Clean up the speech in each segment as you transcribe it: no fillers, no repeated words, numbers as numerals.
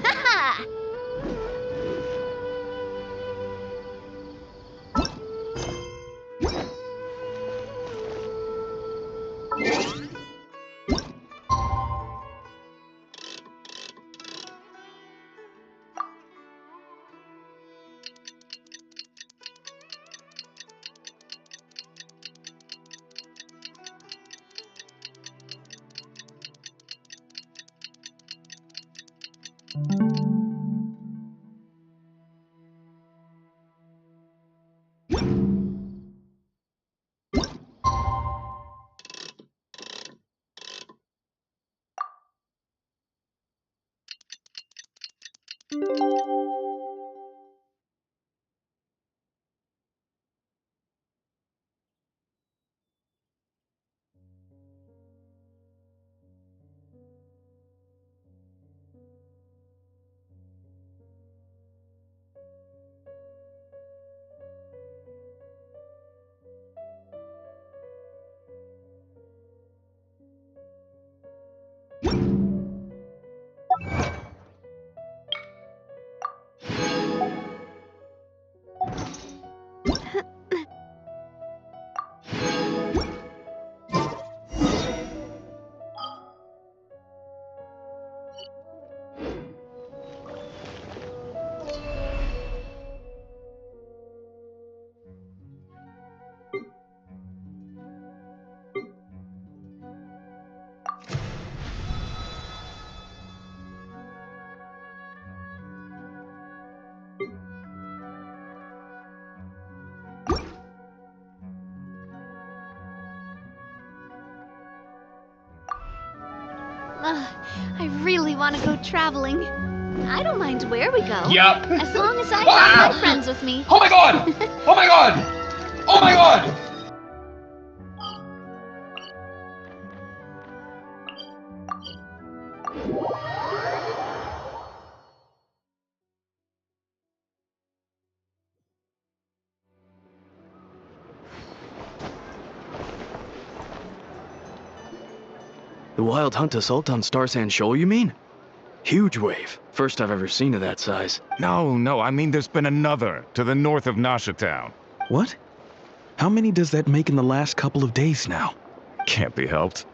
Ha! I really want to go traveling. I don't mind where we go. Yep. As long as I have my friends with me. Oh my god! Oh my god! Oh my god! The wild hunt assault on Star Sand Shoal, you mean? Huge wave. First I've ever seen of that size. No, I mean there's been another, to the north of Nasha Town. What? How many does that make in the last couple of days now? Can't be helped.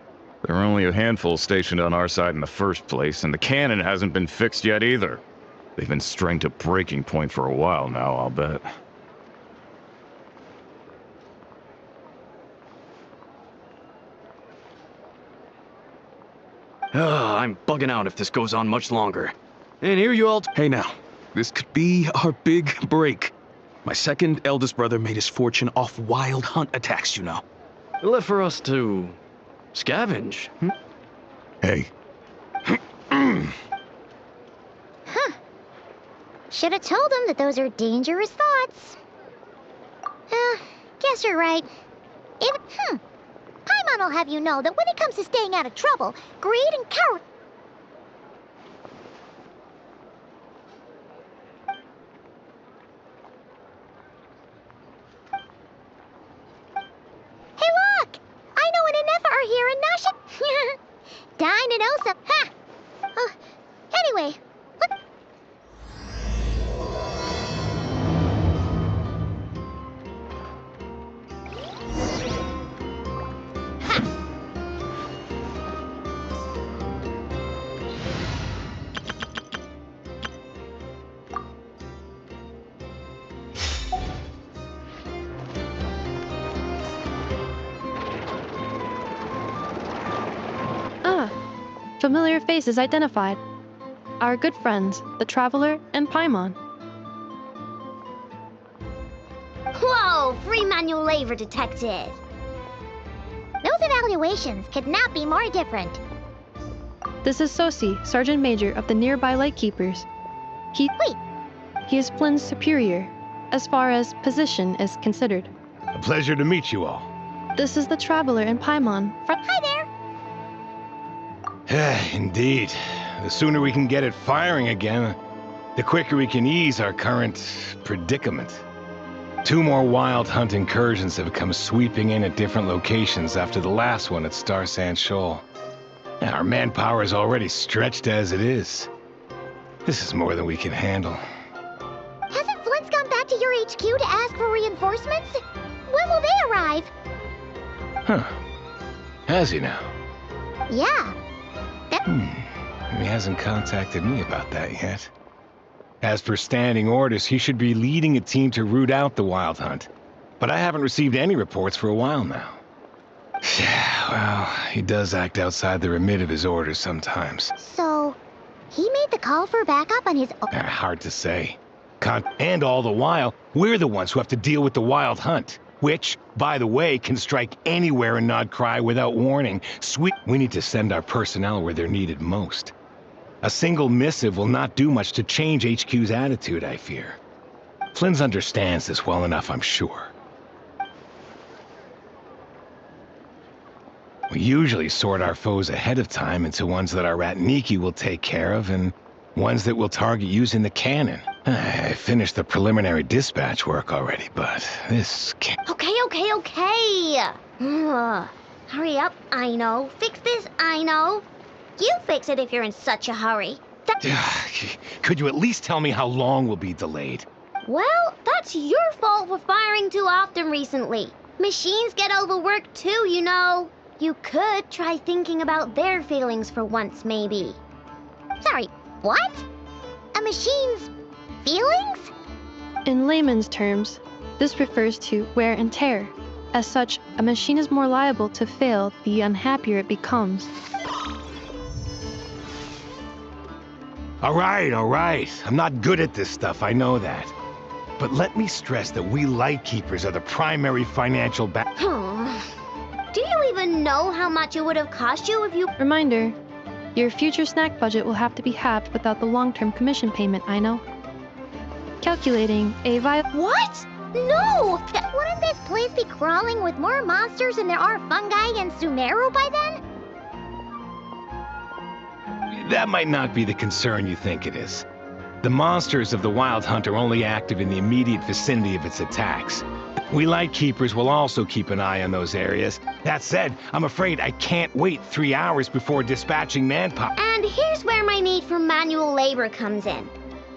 There are only a handful stationed on our side in the first place, and the cannon hasn't been fixed yet either. They've been strained to breaking point for a while now, I'll bet. I'm bugging out if this goes on much longer. And here you all... Hey now, this could be our big break. My second eldest brother made his fortune off wild hunt attacks, you know. Left for us to... scavenge. Hey. Huh. Should have told him that those are dangerous thoughts. Guess you're right. Paimon will have you know that when it comes to staying out of trouble, greed and cowardice... Hey look! I know an Inefa are here in Nasha... Dine and Osa, ha! Anyway, what... Familiar faces identified. Our good friends, the Traveler and Paimon. Whoa! Free manual labor detected! Those evaluations could not be more different. This is Sosi, Sergeant Major of the nearby Lightkeepers. Wait! He is Flynn's superior, as far as position is considered. A pleasure to meet you all. This is the Traveler and Paimon. Hi there! Indeed. The sooner we can get it firing again, the quicker we can ease our current predicament. 2 more wild hunt incursions have come sweeping in at different locations after the last one at Star Sand Shoal. Our manpower is already stretched as it is. This is more than we can handle. Hasn't Flint's gone back to your HQ to ask for reinforcements? When will they arrive? Huh. Has he now? Yeah. He hasn't contacted me about that yet. As for standing orders, he should be leading a team to root out the Wild Hunt. But I haven't received any reports for a while now. Well, he does act outside the remit of his orders sometimes. So, he made the call for backup on his own. Hard to say. And all the while, we're the ones who have to deal with the Wild Hunt. Which, by the way, can strike anywhere in Krai without warning. We need to send our personnel where they're needed most. A single missive will not do much to change HQ's attitude, I fear. Flynn understands this well enough, I'm sure. We usually sort our foes ahead of time into ones that our Ratniki will take care of and ones that will target using the cannon. I finished the preliminary dispatch work already, but this can't... Okay. Hurry up, I know. Fix this, I know. You fix it if you're in such a hurry. Could you at least tell me how long we'll be delayed? Well, that's your fault for firing too often recently. Machines get overworked too, you know. You could try thinking about their feelings for once, maybe. Sorry, what? A machine's feelings? In layman's terms, this refers to wear and tear. As such, a machine is more liable to fail the unhappier it becomes. All right. I'm not good at this stuff, I know that. But let me stress that we Lightkeepers are the primary financial Do you even know how much it would have cost you if you... Reminder, your future snack budget will have to be halved without the long-term commission payment, I know. Calculating a What? No! Wouldn't this place be crawling with more monsters than there are fungi in Sumeru by then? That might not be the concern you think it is. The monsters of the Wild Hunt are only active in the immediate vicinity of its attacks. We Lightkeepers will also keep an eye on those areas. That said, I'm afraid I can't wait 3 hours before dispatching manpower. And here's where my need for manual labor comes in.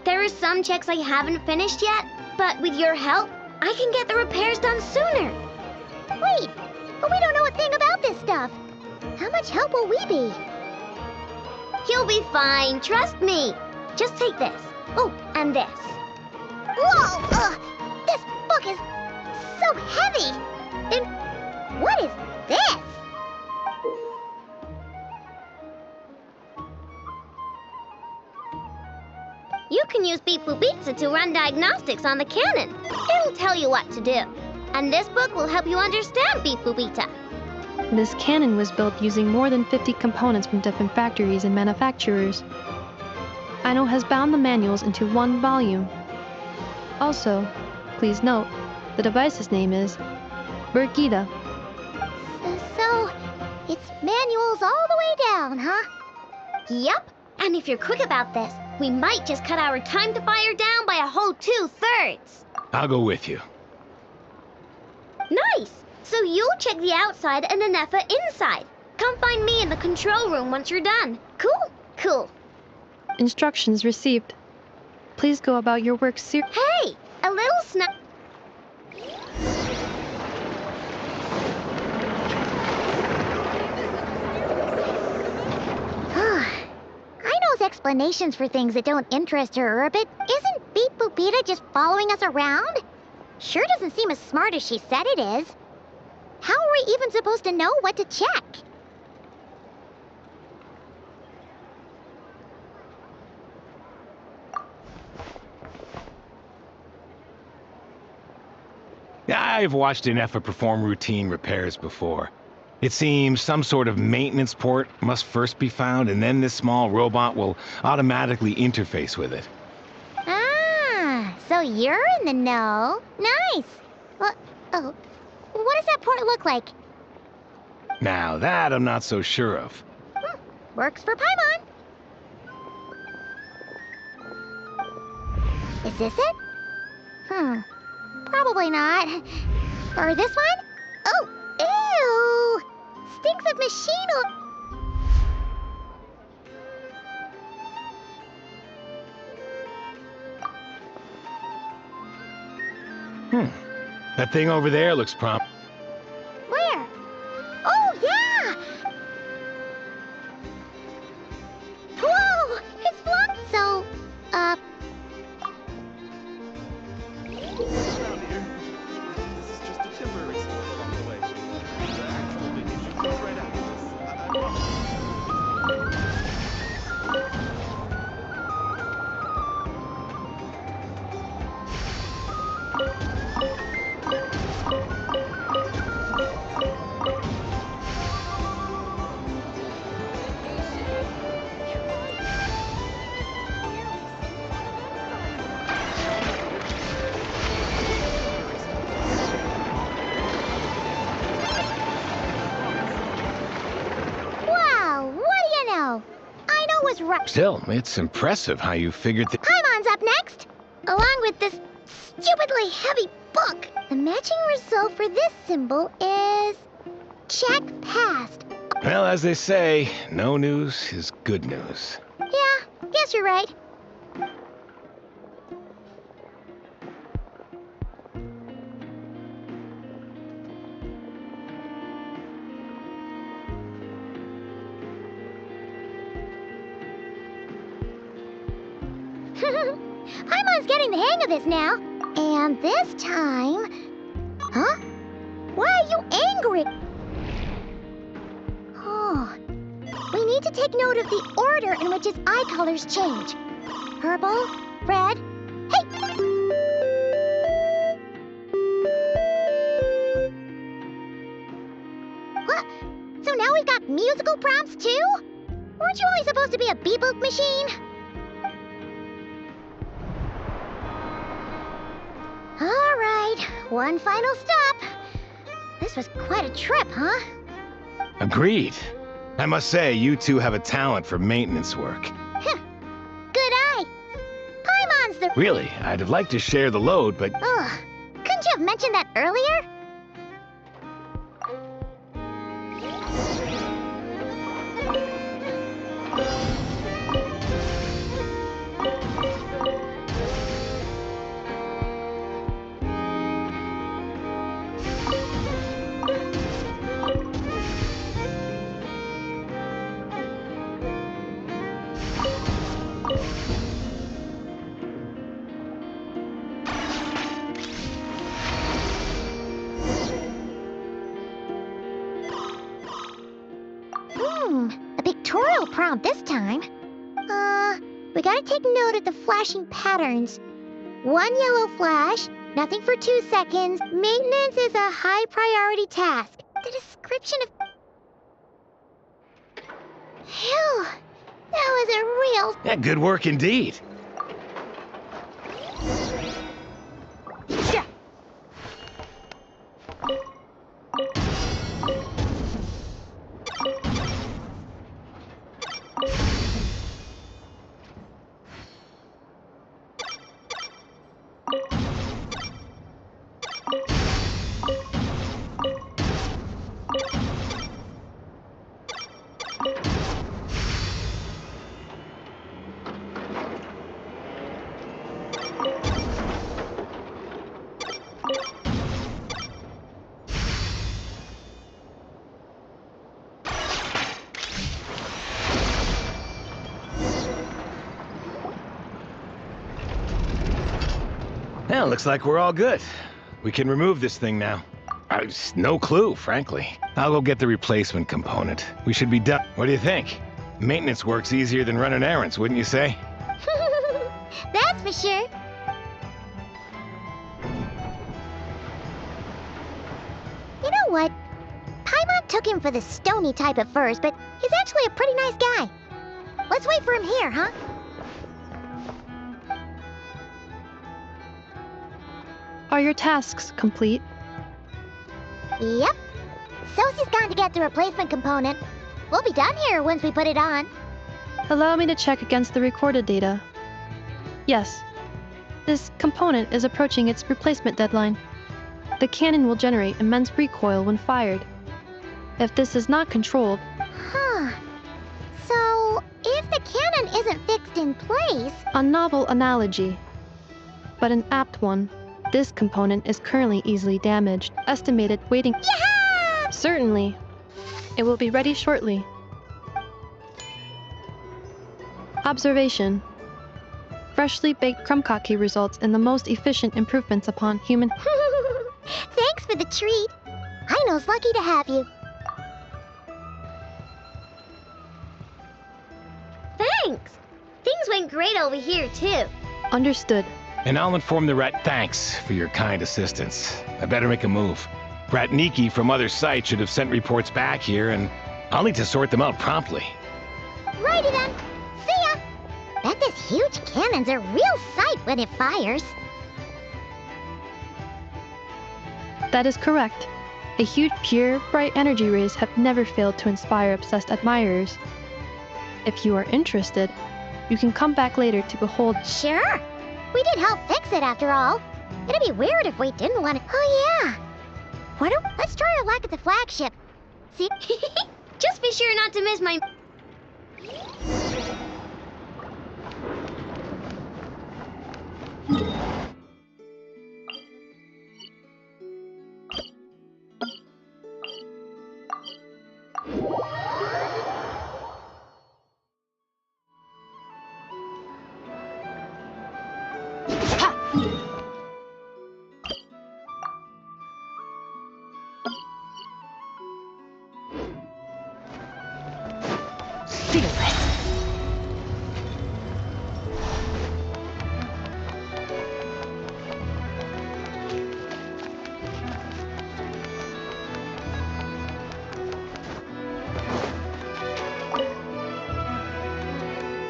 There are some checks I haven't finished yet, but with your help, I can get the repairs done sooner. Wait, but we don't know a thing about this stuff. How much help will we be? You'll be fine, trust me. Just take this. Oh, and this. Whoa! This book is so heavy! And what is this? You can use Beep Boop Pizza to run diagnostics on the cannon. It'll tell you what to do. And this book will help you understand Beep Boop Pizza. This cannon was built using more than 50 components from different factories and manufacturers. Aino has bound the manuals into one volume. Also, please note, the device's name is Birgitta. So, it's manuals all the way down, huh? Yup. And if you're quick about this, we might just cut our time to fire down by a whole 2/3. I'll go with you. Nice! So you'll check the outside and Anefa inside. Come find me in the control room once you're done. Cool. Instructions received. Please go about your work Hey! A little snack. Aino's explanations for things that don't interest her are a bit... Isn't Beep Boopita just following us around? Sure doesn't seem as smart as she said it is. How are we even supposed to know what to check? I've watched Anefa perform routine repairs before. It seems some sort of maintenance port must first be found, and then this small robot will automatically interface with it. Ah, so you're in the know. Nice. What does that port look like? Now that I'm not so sure of. Works for Paimon. Is this it? Probably not. Or this one? Oh, ew! Stinks of machine oil. That thing over there looks promising. Where? Oh, yeah! Whoa! It's blocked! So, Around here. This is just a temporary stop along the way. The actual big issue is right after this. I promise. wow, what do you know? I know what's right. Still, it's impressive how you figured the... Paimon's up next, along with this stupidly heavy book. The matching result for this symbol is... check passed. Well, as they say, no news is good news. Yeah, guess you're right. Paimon's getting the hang of this now. And this time... Huh? Why are you angry? Oh. We need to take note of the order in which his eye colors change. Purple, red... Hey! What? So now we've got musical prompts too? Weren't you only supposed to be a beep-boop machine? All right, one final stop. This was quite a trip, huh? Agreed. I must say, you two have a talent for maintenance work. Good eye. Paimon's the... Really, I'd have liked to share the load, but... Ugh, couldn't you have mentioned that earlier? A pictorial prompt this time. We gotta take note of the flashing patterns. One yellow flash, nothing for 2 seconds. Maintenance is a high priority task. The description of... Phew, that was a real... Yeah, good work indeed. Well, looks like we're all good. We can remove this thing now. I've no clue, frankly. I'll go get the replacement component. We should be done. What do you think? Maintenance work's easier than running errands, wouldn't you say? That's for sure. You know what? Paimon took him for the stony type at first, but he's actually a pretty nice guy. Let's wait for him here, huh? Are your tasks complete? Yep. Sosie's gone to get the replacement component. We'll be done here once we put it on. Allow me to check against the recorded data. Yes. This component is approaching its replacement deadline. The cannon will generate immense recoil when fired. If this is not controlled... Huh. So, if the cannon isn't fixed in place... A novel analogy, but an apt one. This component is currently easily damaged. Estimated waiting. Yeah! Certainly. It will be ready shortly. Observation. Freshly baked krumkake results in the most efficient improvements upon human. Thanks for the treat. Aino's lucky to have you. Thanks. Things went great over here, too. Understood. And I'll inform the rat thanks for your kind assistance. I better make a move. Rat Niki from other sites should have sent reports back here, and I'll need to sort them out promptly. Righty then. See ya. Bet this huge cannon's a real sight when it fires. That is correct. A huge, pure, bright energy rays have never failed to inspire obsessed admirers. If you are interested, you can come back later to behold. Sure. We did help fix it after all. It'd be weird if we didn't want it. Oh yeah. Let's try our luck at the flagship. See? Just be sure not to miss my...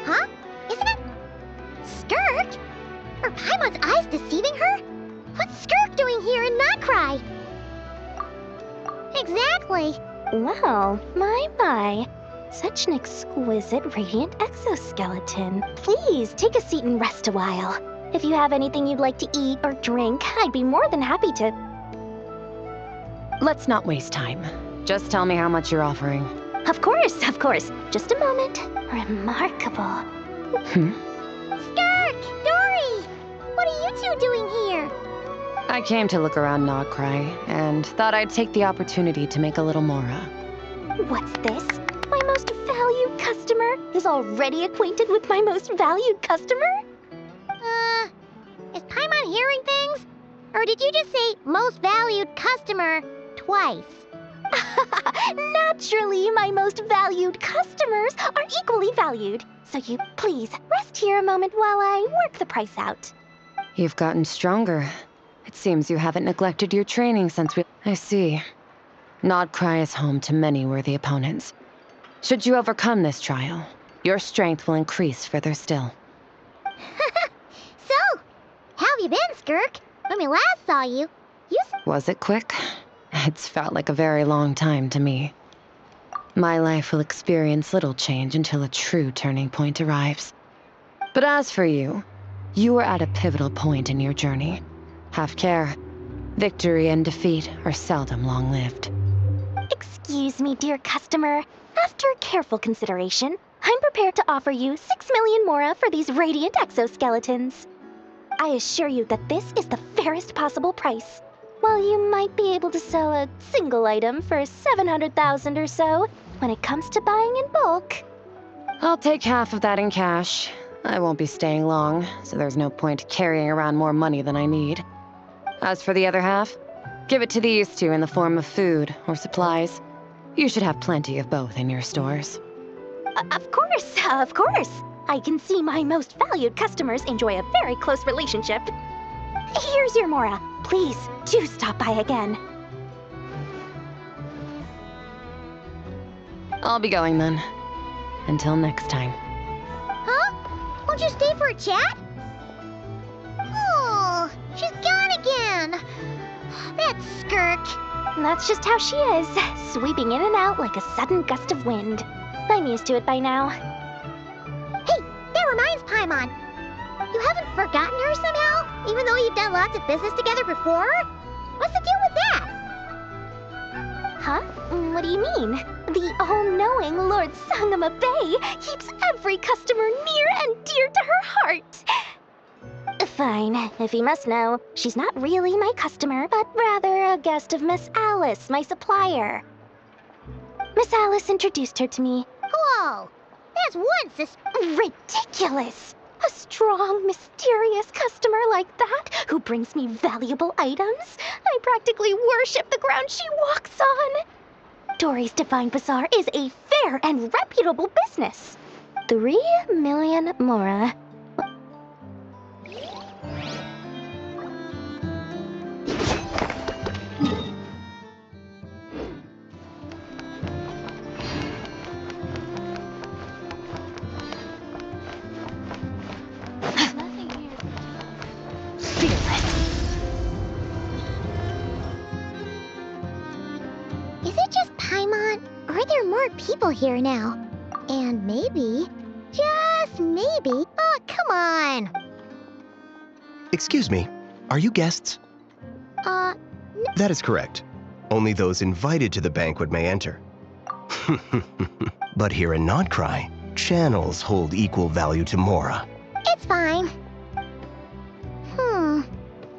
Huh? Isn't it... Skirk? Are Paimon's eyes deceiving her? What's Skirk doing here in Krai? Exactly. Well, my. Such an exquisite radiant exoskeleton. Please, take a seat and rest a while. If you have anything you'd like to eat or drink, I'd be more than happy to... Let's not waste time. Just tell me how much you're offering. Of course. Just a moment. Remarkable. Skirk! Dory! What are you two doing here? I came to look around Krai and thought I'd take the opportunity to make a little mora. What's this? My most valued customer is already acquainted with my most valued customer? Is Paimon hearing things? Or did you just say most valued customer twice? Naturally, my most valued customers are equally valued. So you please rest here a moment while I work the price out. You've gotten stronger. It seems you haven't neglected your training since we... I see. Krai is home to many worthy opponents. Should you overcome this trial, your strength will increase further still. So, how have you been, Skirk? When we last saw you, Was it quick? It's felt like a very long time to me. My life will experience little change until a true turning point arrives. But as for you, you are at a pivotal point in your journey. Have care. Victory and defeat are seldom long-lived. Excuse me, dear customer. After careful consideration, I'm prepared to offer you 6 million mora for these radiant exoskeletons. I assure you that this is the fairest possible price. While you might be able to sell a single item for 700,000 or so, when it comes to buying in bulk... I'll take half of that in cash. I won't be staying long, so there's no point carrying around more money than I need. As for the other half, give it to these two in the form of food or supplies. You should have plenty of both in your stores. Of course. I can see my most valued customers enjoy a very close relationship. Here's your mora. Please, do stop by again. I'll be going then. Until next time. Huh? Won't you stay for a chat? Oh, she's gone again. That's Skirk. That's just how she is, sweeping in and out like a sudden gust of wind. I'm used to it by now. Hey, that reminds Paimon. You haven't forgotten her somehow, even though you've done lots of business together before? What's the deal with that? Huh? What do you mean? The all-knowing Lord Sangama Bay keeps every customer near and dear to her heart. Fine. If you must know, she's not really my customer, but rather a guest of Miss Alice, my supplier. Miss Alice introduced her to me. Whoa! There's one Ridiculous! A strong, mysterious customer like that who brings me valuable items? I practically worship the ground she walks on. Dory's Divine Bazaar is a fair and reputable business. 3 million mora. Is it just Paimon? Or are there more people here now? And maybe, just maybe, oh, come on! Excuse me, are you guests? That is correct. Only those invited to the banquet may enter. But here in Krai, channels hold equal value to mora. It's fine.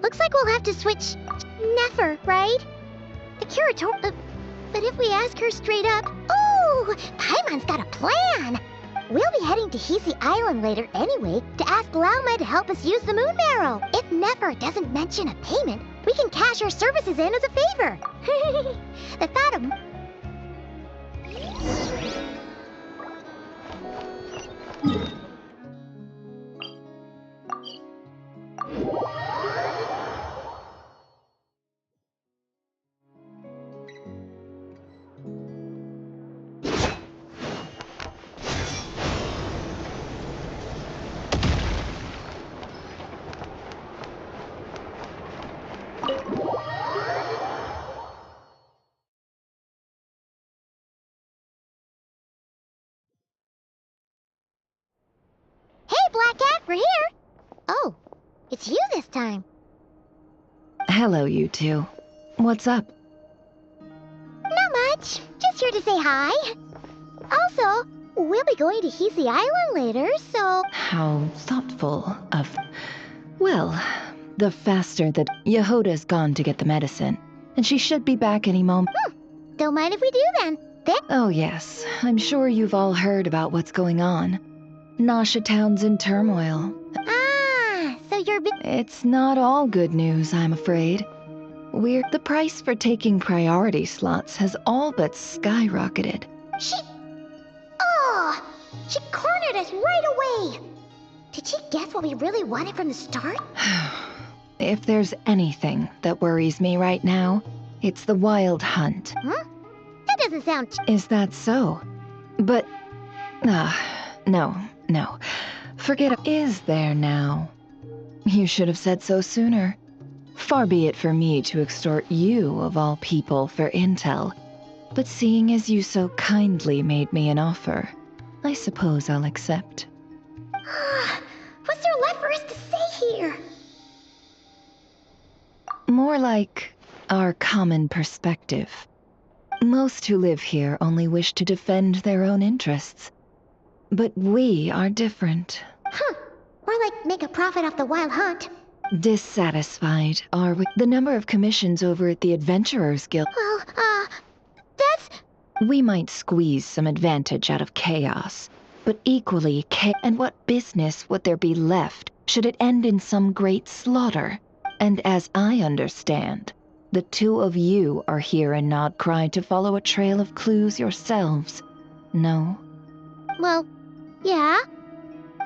Looks like we'll have to switch Nefer, right? The curator, but if we ask her straight up, oh, Paimon's got a plan! We'll be heading to Hisi Island later anyway to ask Lauma to help us use the moon marrow. If Nefer doesn't mention a payment, we can cash our services in as a favor. The thought of... Hey, Black Cat, we're here! Oh, it's you this time. Hello, you two. What's up? Not much. Just here to say hi. Also, we'll be going to Hisi Island later, so... How thoughtful of... Well, the faster that Yehoda's gone to get the medicine, and she should be back any moment. Don't mind if we do then. Oh yes, I'm sure you've all heard about what's going on. Nasha Town's in turmoil. Ah, so you're... It's not all good news, I'm afraid. The price for taking priority slots has all but skyrocketed. She cornered us right away! Did she guess what we really wanted from the start? If there's anything that worries me right now, it's the wild hunt. Huh? That doesn't sound... Is that so? But... No. Forget it. Is there now? You should have said so sooner. Far be it for me to extort you, of all people, for intel. But seeing as you so kindly made me an offer, I suppose I'll accept. What's there left for us to say here? More like our common perspective. Most who live here only wish to defend their own interests. But we are different. More like make a profit off the wild hunt. Dissatisfied, are we? The number of commissions over at the Adventurers Guild... Well, that's... We might squeeze some advantage out of chaos, but equally, and what business would there be left should it end in some great slaughter? And as I understand, the two of you are here in Krai to follow a trail of clues yourselves. No? Well, yeah.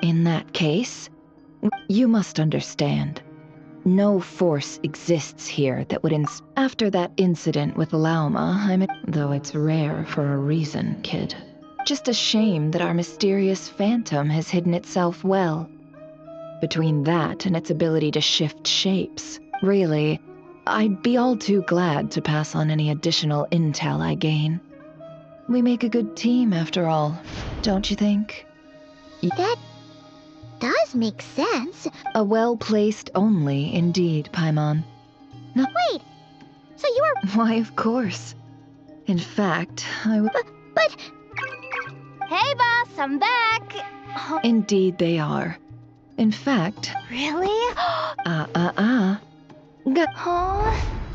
In that case, you must understand. No force exists here that would After that incident with Lauma, though it's rare for a reason, kid. Just a shame that our mysterious phantom has hidden itself well. Between that and its ability to shift shapes, really, I'd be all too glad to pass on any additional intel I gain. We make a good team, after all, don't you think? That does make sense. A well-placed only, indeed, Paimon. No, wait, so you are... Why, of course. In fact, I would... But... Hey, boss, I'm back! Indeed they are. In fact... Really?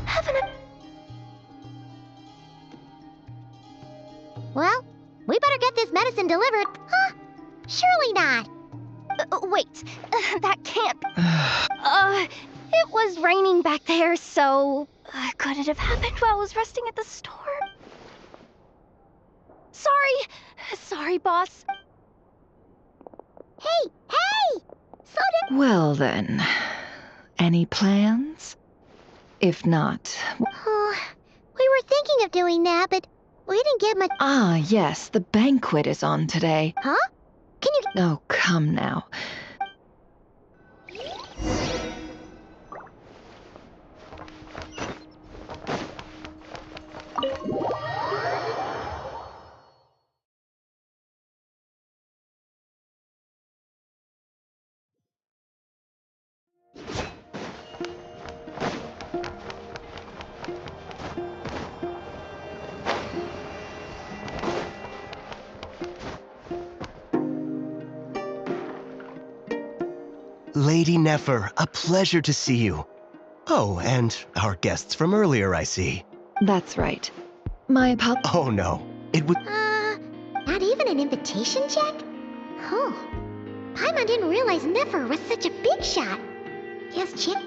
Haven't Well, we better get this medicine delivered. Huh? Surely not. Wait, that can't... it was raining back there, so... could it have happened while I was resting at the store? Sorry, boss. Hey! Slow down! Well then, any plans? If not... Oh, we were thinking of doing that, but we didn't get much... Ah, yes, the banquet is on today. Huh? Can you... Oh, come now. Lady Nefer, a pleasure to see you. Oh, and our guests from earlier, I see. That's right. My apologies. Oh no, it would... not even an invitation check? Oh. Paimon didn't realize Nefer was such a big shot. Yes, Chick?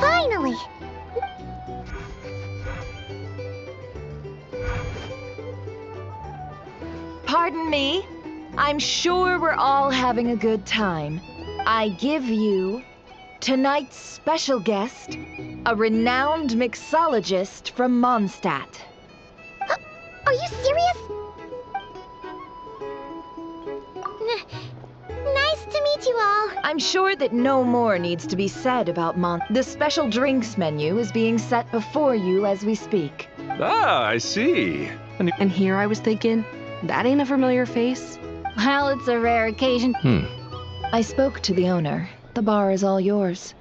Finally! Pardon me. I'm sure we're all having a good time. I give you tonight's special guest, a renowned mixologist from Mondstadt. Are you serious? Nice to meet you all. I'm sure that no more needs to be said about The special drinks menu is being set before you as we speak. Ah, I see. And here I was thinking, that ain't a familiar face. Well, it's a rare occasion. I spoke to the owner. The bar is all yours.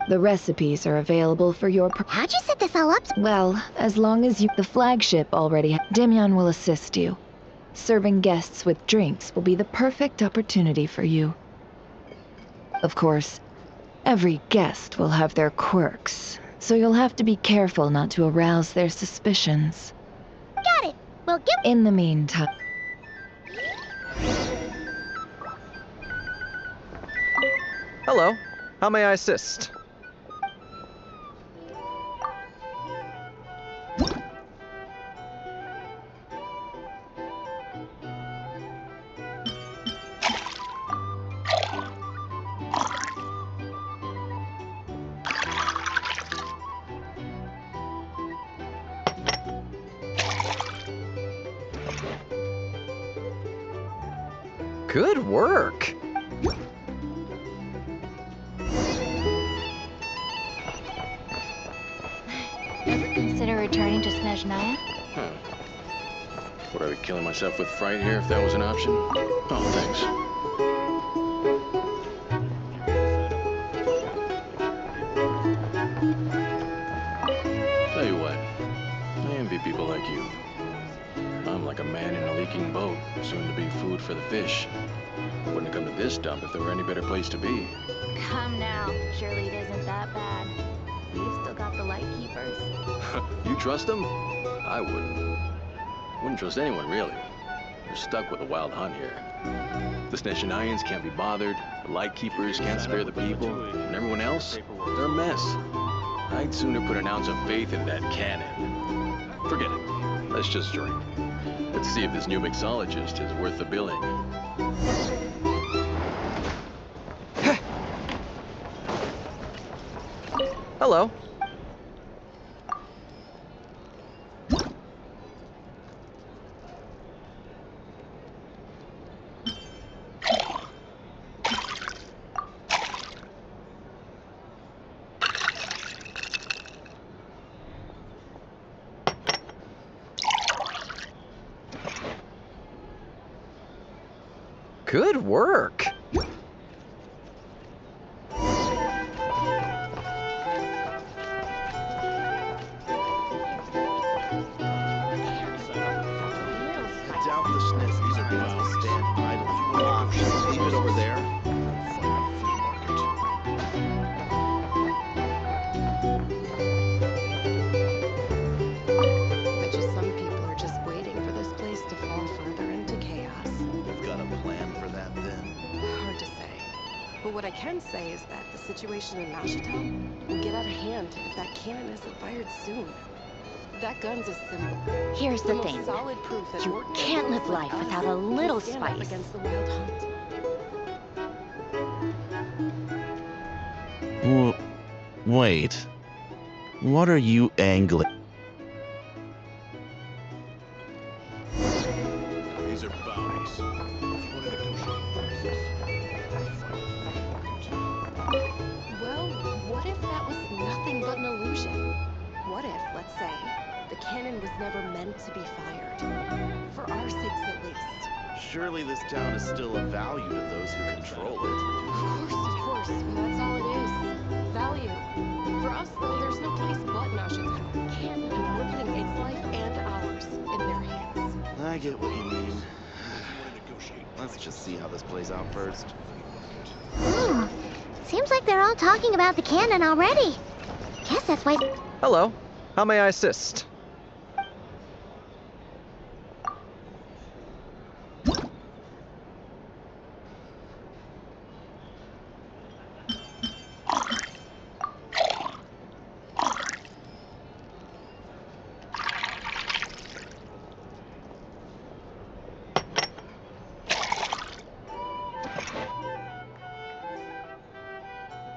The recipes are available for your... How'd you set this all up? Well, as long as you... The flagship already... Demyon will assist you. Serving guests with drinks will be the perfect opportunity for you. Of course, every guest will have their quirks, so you'll have to be careful not to arouse their suspicions. Got it. We'll give... In the meantime... Hello. How may I assist? Good work. Ever consider returning to Snezhnaya? Would I be killing myself with fright here if that was an option? Oh, thanks. Tell you what, I envy people like you. I'm like a man in a leaking boat, soon to be food for the fish. Wouldn't have come to this dump if there were any better place to be. Come now. Surely it isn't that bad. We've still got the light keepers. You trust them? I wouldn't. Wouldn't trust anyone, really. You're stuck with a wild hunt here. The Snezhnayans can't be bothered, the Lightkeepers can't spare the people, and everyone else, they're a mess. I'd sooner put an ounce of faith in that cannon. Forget it. Let's just drink. Let's see if this new mixologist is worth the billing. Hello. Good work! Leave it over there. Bet you some people are just waiting for this place to fall further into chaos. You've got a plan for that then? Hard to say. But what I can say is that the situation in Nashito will get out of hand if that cannon isn't fired soon. That gun's a symbol. Here's the most thing. solid proof that You ordinary can't live folks like life us without a little can stand up spice. against the wild hunt. Wait. What are you angling? These are bounties. If you want to negotiate prices, Well, what if that was nothing but an illusion? What if, let's say, the cannon was never meant to be fired? For our sakes at least. surely this town is still of value to those who control it. Of course. Well, that's all it is. Value. For us, though, there's no place but Nashito. And we're putting its life and ours in their hands. I get what you mean. Let's just see how this plays out first. Oh, seems like they're all talking about the cannon already. Guess that's why... Hello. How may I assist?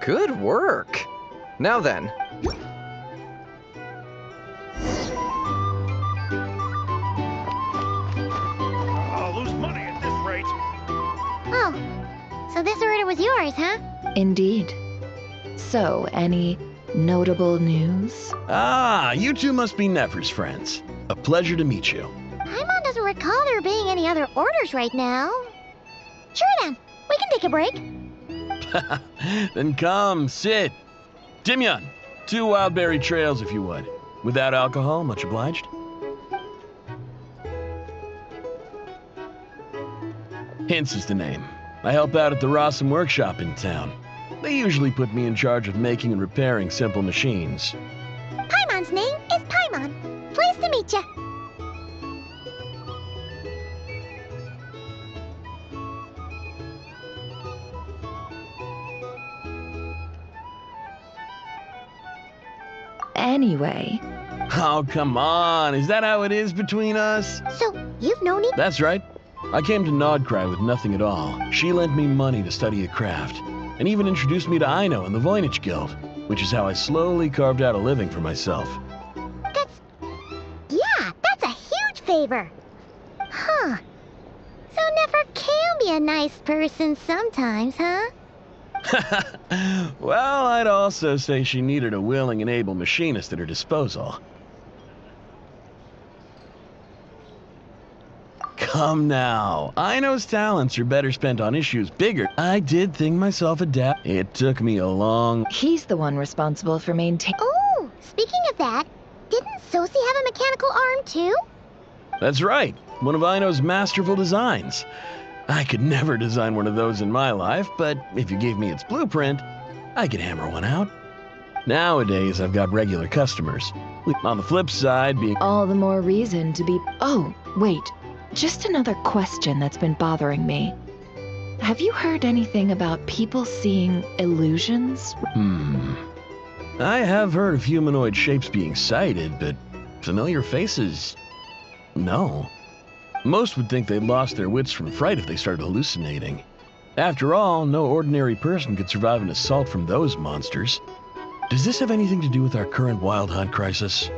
Good work. Now then. I'll lose money at this rate. Oh, so this order was yours, huh? Indeed. So, any notable news? Ah, you two must be Nefer's friends. A pleasure to meet you. Paimon doesn't recall there being any other orders right now. Sure then, we can take a break. Then come, sit. Dimyon, 2 wildberry trails if you would. Without alcohol, much obliged. Hints is the name. I help out at the Rossum workshop in town. They usually put me in charge of making and repairing simple machines. Paimon's name is Paimon. Pleased to meet ya. Anyway, Oh, come on. Is that how it is between us? So, you've known each... That's right. I came to Krai with nothing at all. She lent me money to study the craft, and even introduced me to Aino and the Voynich Guild, which is how I slowly carved out a living for myself. That's a huge favor. Huh. So Nefer can be a nice person sometimes, huh? Well, I'd also say she needed a willing and able machinist at her disposal. Come now. Aino's talents are better spent on issues bigger. I did think myself adept. It took me a long... he's the one responsible for maintaining... Oh, speaking of that, didn't Sosi have a mechanical arm too? That's right. One of Aino's masterful designs. I could never design one of those in my life, but if you gave me its blueprint, I could hammer one out. Nowadays, I've got regular customers. On the flip side, being... all the more reason to be... Oh, wait. Just another question that's been bothering me. Have you heard anything about people seeing illusions? I have heard of humanoid shapes being sighted, but familiar faces... no. Most would think they'd lost their wits from fright if they started hallucinating. After all, no ordinary person could survive an assault from those monsters. Does this have anything to do with our current wild hunt crisis?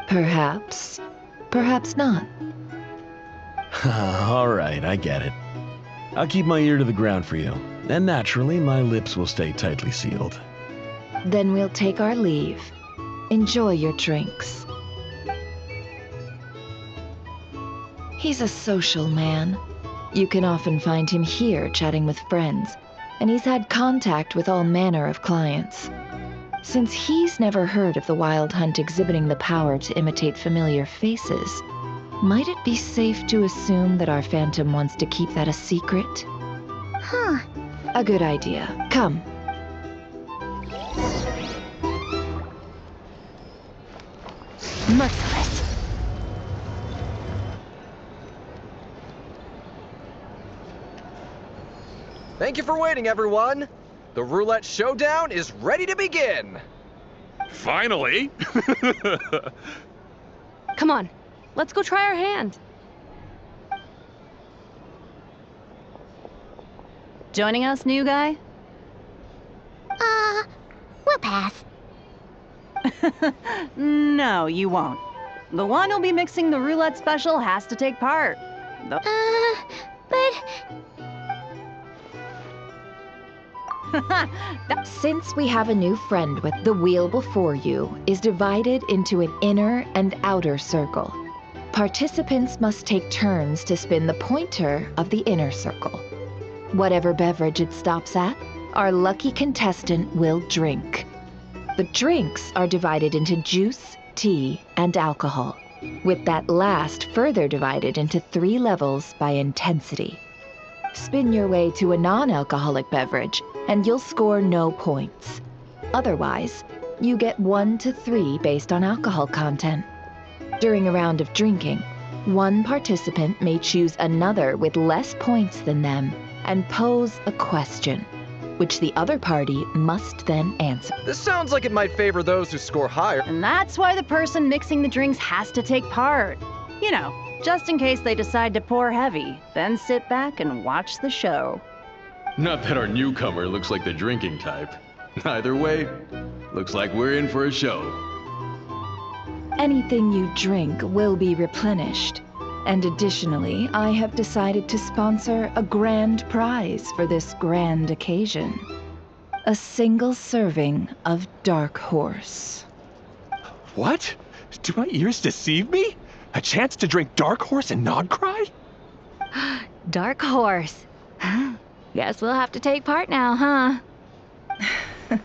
Perhaps. Perhaps not. All right, I get it. I'll keep my ear to the ground for you, and naturally, my lips will stay tightly sealed. Then we'll take our leave. Enjoy your drinks. He's a social man. You can often find him here chatting with friends, and he's had contact with all manner of clients. Since he's never heard of the Wild Hunt exhibiting the power to imitate familiar faces, might it be safe to assume that our Phantom wants to keep that a secret? Huh. A good idea. Come. Merciless. Thank you for waiting, everyone. The roulette showdown is ready to begin. Finally! Come on, let's go try our hand. Joining us, new guy? We'll pass. No, you won't. The one who'll be mixing the roulette special has to take part. But... Since we have a new friend with the wheel before you is divided into an inner and outer circle. Participants must take turns to spin the pointer of the inner circle. Whatever beverage it stops at, our lucky contestant will drink. The drinks are divided into juice, tea, and alcohol, with that last further divided into 3 levels by intensity. Spin your way to a non-alcoholic beverage, and you'll score no points. Otherwise, you get 1 to 3 based on alcohol content. During a round of drinking, one participant may choose another with less points than them and pose a question, which the other party must then answer. This sounds like it might favor those who score higher. And that's why the person mixing the drinks has to take part. You know, just in case they decide to pour heavy, then sit back and watch the show. Not that our newcomer looks like the drinking type. Either way, looks like we're in for a show. Anything you drink will be replenished. And additionally, I have decided to sponsor a grand prize for this grand occasion. A single serving of Dark Horse. What? Do my ears deceive me? A chance to drink Dark Horse and not cry? Dark Horse. Guess we'll have to take part now, huh?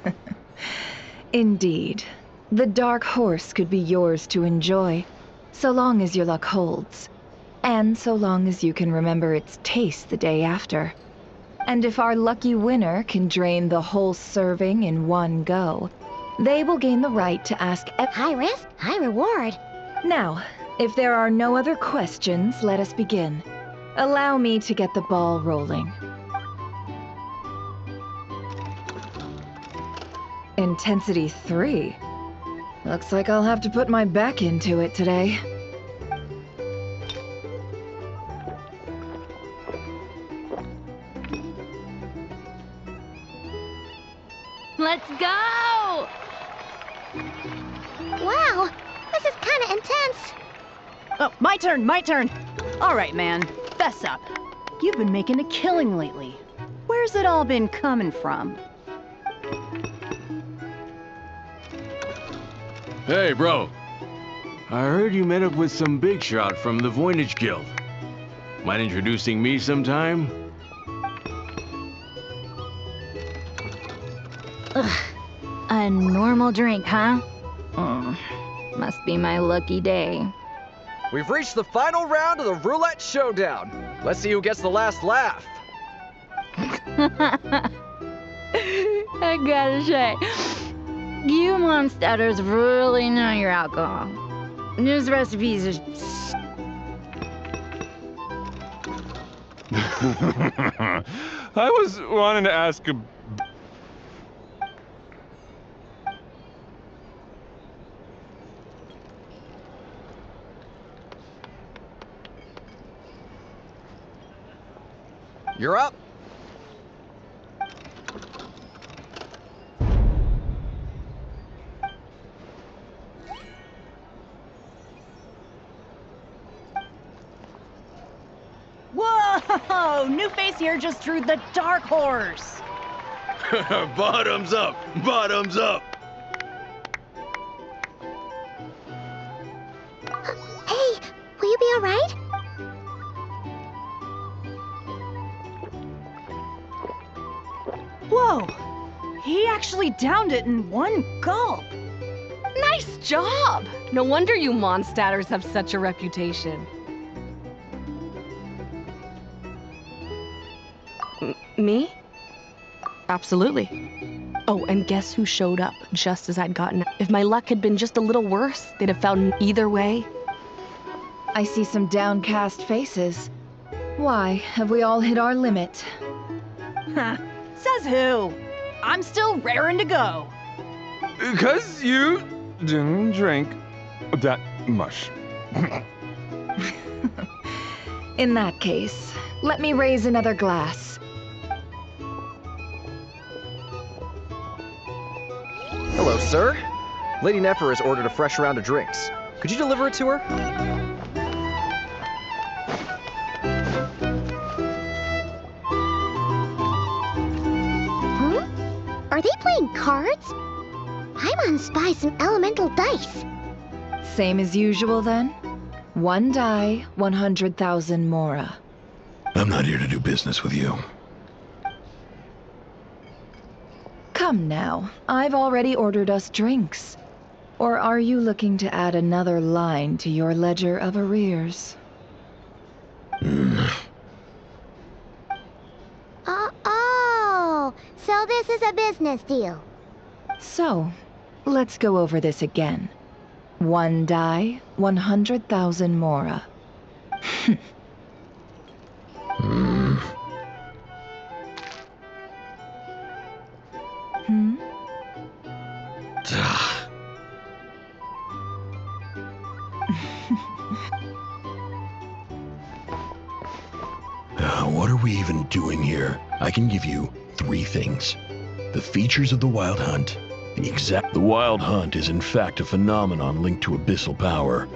Indeed. The Dark Horse could be yours to enjoy, so long as your luck holds. And so long as you can remember its taste the day after. And if our lucky winner can drain the whole serving in one go, they will gain the right to ask high risk, high reward. Now, if there are no other questions, let us begin. Allow me to get the ball rolling. Intensity 3. Looks like I'll have to put my back into it today. Let's go! Wow, this is kind of intense. Oh, my turn. All right, man, fess up. You've been making a killing lately. Where's it all been coming from? Hey, bro. I heard you met up with some big shot from the Voynich Guild. Mind introducing me sometime? Ugh. A normal drink, huh? Must be my lucky day. We've reached the final round of the roulette showdown. Let's see who gets the last laugh. I gotta say, you monsters really know your alcohol. These recipes are... I was wanting to ask a... You're up. Whoa! New face here just drew the Dark Horse. Bottoms up! Bottoms up! Hey, will you be alright? He actually downed it in one gulp. Nice job! No wonder you monstatters have such a reputation. Me? Absolutely. Oh, and guess who showed up just as I'd gotten... If my luck had been just a little worse, they'd have found me either way. I see some downcast faces. Why, have we all hit our limit? Says who? I'm still raring to go. Because you didn't drink that much. In that case, let me raise another glass. Hello, sir. Lady Nefer has ordered a fresh round of drinks. Could you deliver it to her? Huh? Are they playing cards? I want to spy some elemental dice. Same as usual then? 1 die, 100,000 mora. I'm not here to do business with you. Come now, I've already ordered us drinks. Or are you looking to add another line to your ledger of arrears? Oh, so this is a business deal. So, let's go over this again. 1 die, 100,000 mora. What are we even doing here? I can give you 3 things. The features of the Wild Hunt. The Wild Hunt is in fact a phenomenon linked to abyssal power.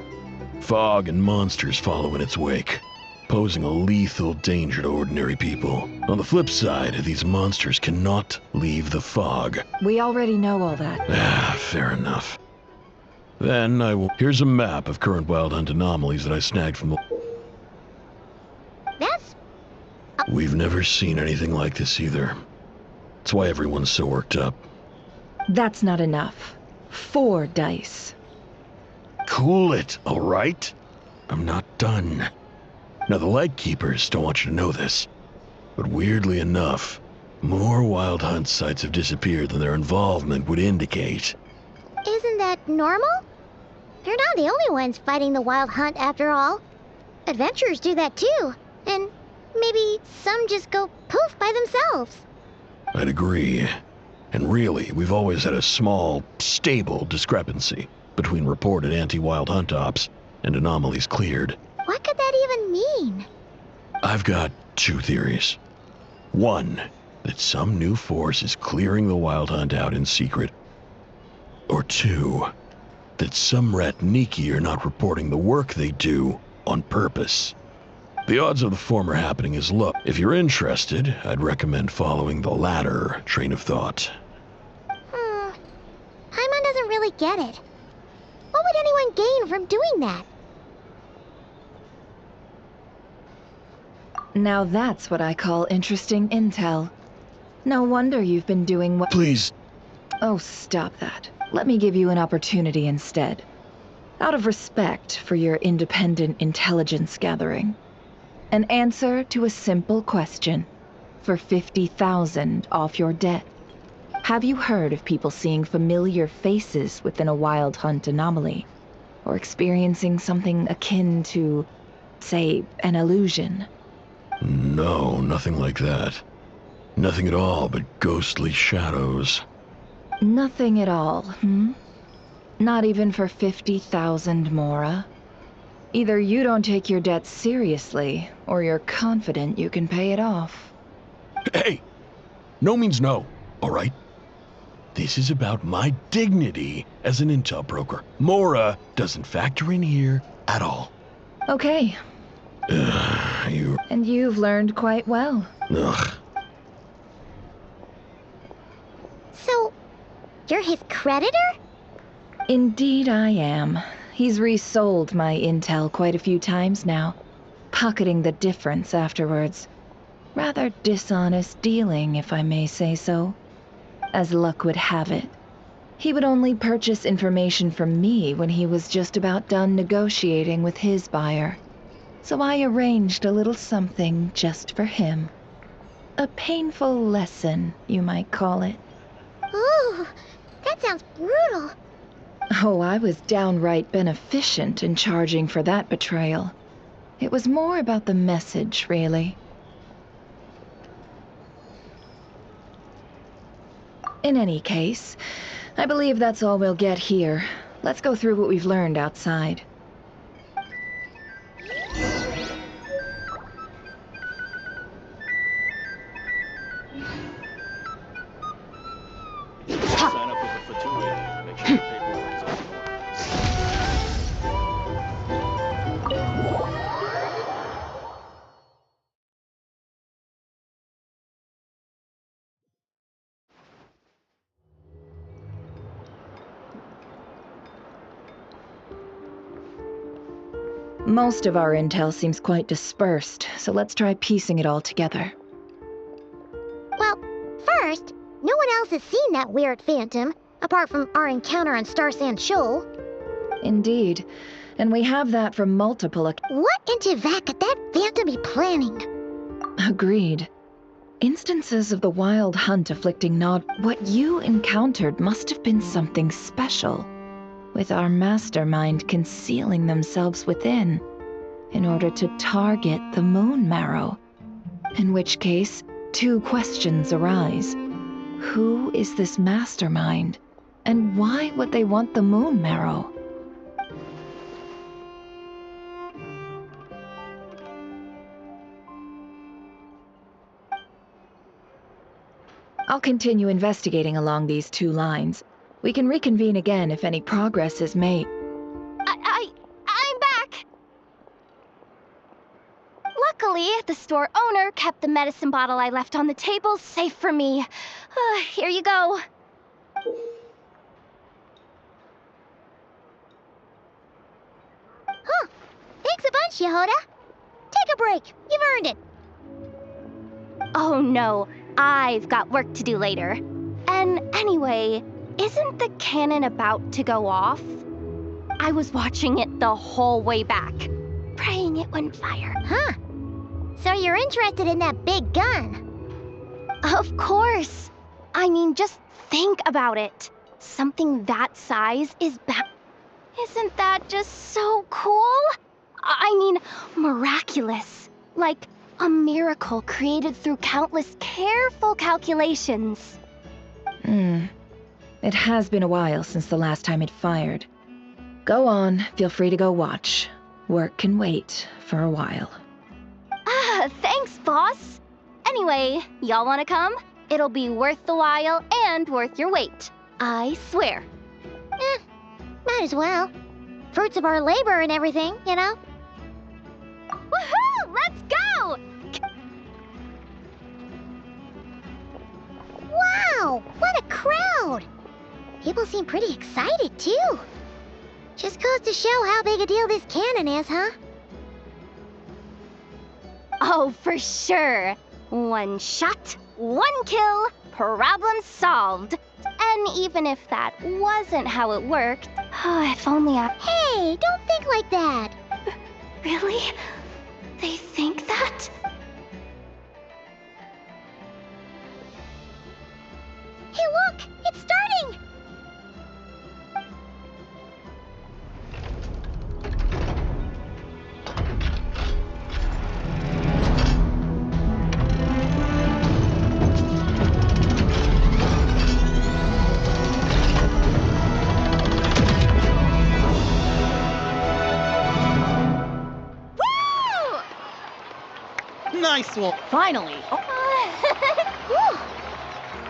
Fog and monsters follow in its wake, posing a lethal danger to ordinary people. On the flip side, these monsters cannot leave the fog. We already know all that. Fair enough. Then Here's a map of current Wild Hunt anomalies that I snagged from the... We've never seen anything like this either. That's why everyone's so worked up. That's not enough. 4 dice. Cool it, all right? I'm not done. Now, the Lightkeepers don't want you to know this, but weirdly enough, more Wild Hunt sites have disappeared than their involvement would indicate. Isn't that normal? They're not the only ones fighting the Wild Hunt after all. Adventurers do that too, and maybe some just go poof by themselves. I'd agree. And really, we've always had a small, stable discrepancy between reported anti-Wild Hunt ops and anomalies cleared. What could that even mean? I've got 2 theories. 1, that some new force is clearing the Wild Hunt out in secret. Or 2, that some Ratniki are not reporting the work they do on purpose. The odds of the former happening is low. If you're interested, I'd recommend following the latter train of thought. Paimon doesn't really get it. What would anyone gain from doing that? Now that's what I call interesting intel. No wonder you've been doing what— Please. Oh, stop that. Let me give you an opportunity instead. Out of respect for your independent intelligence gathering. An answer to a simple question. For 50,000 off your debt. Have you heard of people seeing familiar faces within a Wild Hunt anomaly? Or experiencing something akin to, say, an illusion? No, nothing like that. Nothing at all but ghostly shadows. Nothing at all, Not even for 50,000 mora? Either you don't take your debt seriously, or you're confident you can pay it off. Hey! No means no, all right? This is about my dignity as an intel broker. Mora doesn't factor in here at all. Okay. And you've learned quite well. Ugh. So, you're his creditor? Indeed I am. He's resold my intel quite a few times now, pocketing the difference afterwards. Rather dishonest dealing, if I may say so. As luck would have it, he would only purchase information from me when he was just about done negotiating with his buyer. So I arranged a little something just for him. A painful lesson, you might call it. Ooh, that sounds brutal. Oh, I was downright beneficent in charging for that betrayal. It was more about the message, really. In any case, I believe that's all we'll get here. Let's go through what we've learned outside. Sign up with a Fatui. Make sure the paperwork is all in order. Most of our intel seems quite dispersed, so let's try piecing it all together. Well, first, no one else has seen that weird phantom, apart from our encounter on Star Sand Shoal. Indeed. And we have that from multiple What in Tivak could that phantom be planning? Agreed. Instances of the wild hunt afflicting Nod. What you encountered must have been something special, with our mastermind concealing themselves within, in order to target the Moon Marrow. In which case, two questions arise. Who is this mastermind? And why would they want the Moon Marrow? I'll continue investigating along these two lines. We can reconvene again if any progress is made. I'm back! Luckily, the store owner kept the medicine bottle I left on the table safe for me. Here you go. Huh. Thanks a bunch, Yehoda. Take a break. You've earned it. Oh no, I've got work to do later. And anyway, isn't the cannon about to go off? I was watching it the whole way back, praying it wouldn't fire. Huh. So you're interested in that big gun? Of course. I mean, just think about it. Something that size is Isn't that just so cool? I mean, miraculous. Like a miracle created through countless careful calculations. It has been a while since the last time it fired. Go on, feel free to go watch. Work can wait for a while. Thanks, boss. Anyway, y'all wanna come? It'll be worth the while and worth your wait. I swear. Might as well. Fruits of our labor and everything, you know? Woohoo! Let's go! Wow! What a crowd! People seem pretty excited, too. Just goes to show how big a deal this cannon is, huh? Oh, for sure. One shot, one kill, problem solved. And even if that wasn't how it worked, if only I... Hey, don't think like that. Really? They think that? Hey, look! It's starting! Nice one. Finally. Whew.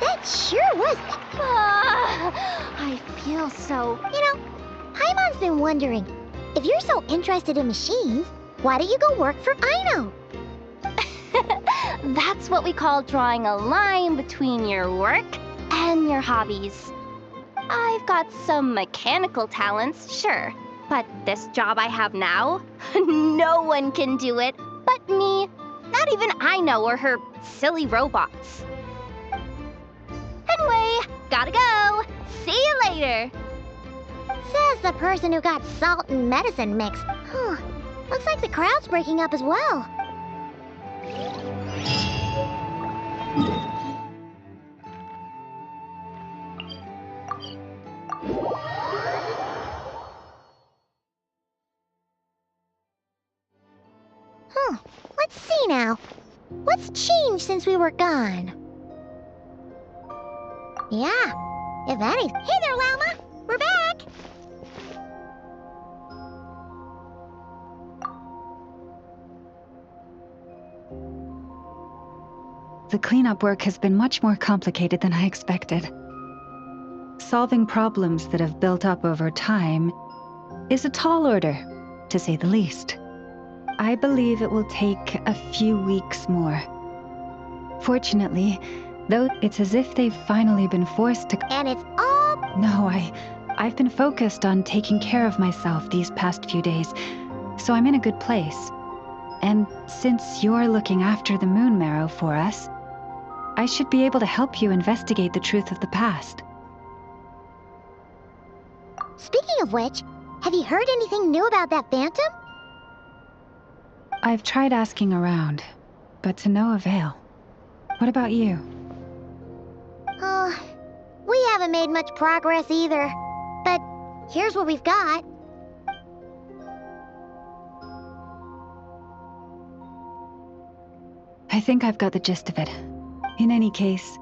That sure was... I feel so... You know, Paimon's been wondering, if you're so interested in machines, why don't you go work for Aino? That's what we call drawing a line between your work and your hobbies. I've got some mechanical talents, sure, but this job I have now, no one can do it but me. Not even Aino or her silly robots. Anyway, Gotta go. See you later. Says the person who got salt and medicine mixed. Huh. Looks like the crowd's breaking up as well. Let's see now. What's changed since we were gone? Yeah, if any. Hey there, Llama! We're back! The cleanup work has been much more complicated than I expected. Solving problems that have built up over time is a tall order, to say the least. I believe it will take a few weeks more. Fortunately, though, it's as if they've finally been forced to— And it's all— No, I've been focused on taking care of myself these past few days, so I'm in a good place. And since you're looking after the Moon Marrow for us, I should be able to help you investigate the truth of the past. Speaking of which, have you heard anything new about that phantom? I've tried asking around, but to no avail. What about you? Oh, we haven't made much progress either. But here's what we've got. I think I've got the gist of it. In any case,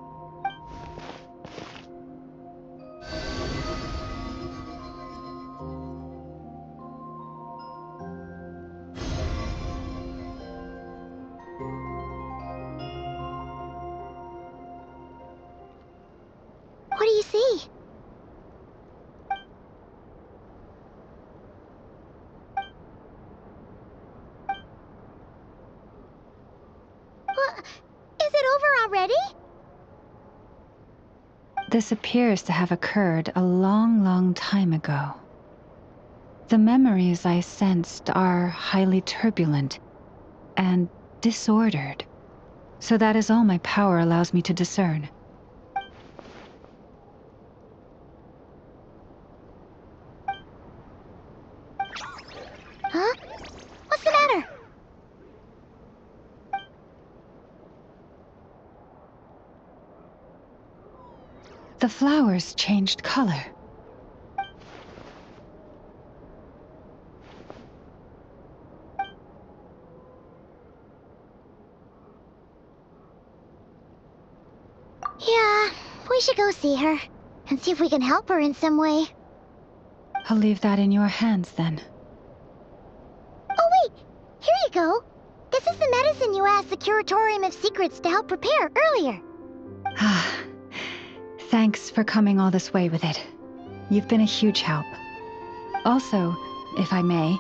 what do you see? Is it over already? this appears to have occurred a long, long time ago. The memories I sensed are highly turbulent and disordered, so that is all my power allows me to discern. Huh? What's the matter? The flowers changed color. Yeah, we should go see her and see if we can help her in some way. I'll leave that in your hands then. Oh wait, here you go. This is the medicine you asked the Curatorium of Secrets to help prepare earlier. Thanks for coming all this way with it. You've been a huge help. Also, if I may...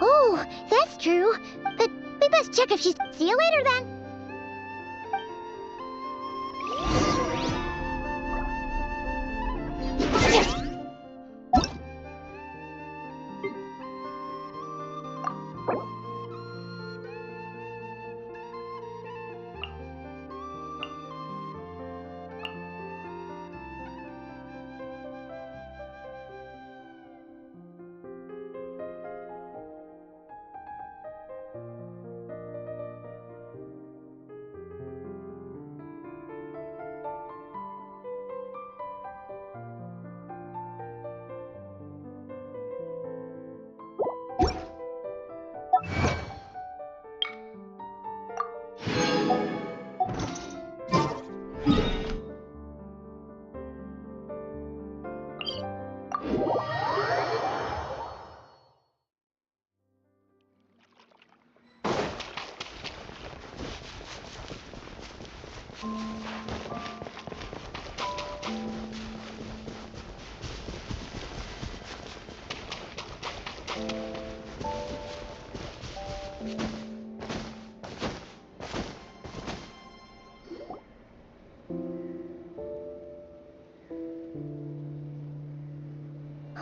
Oh, that's true. But we best check if she's... See you later then.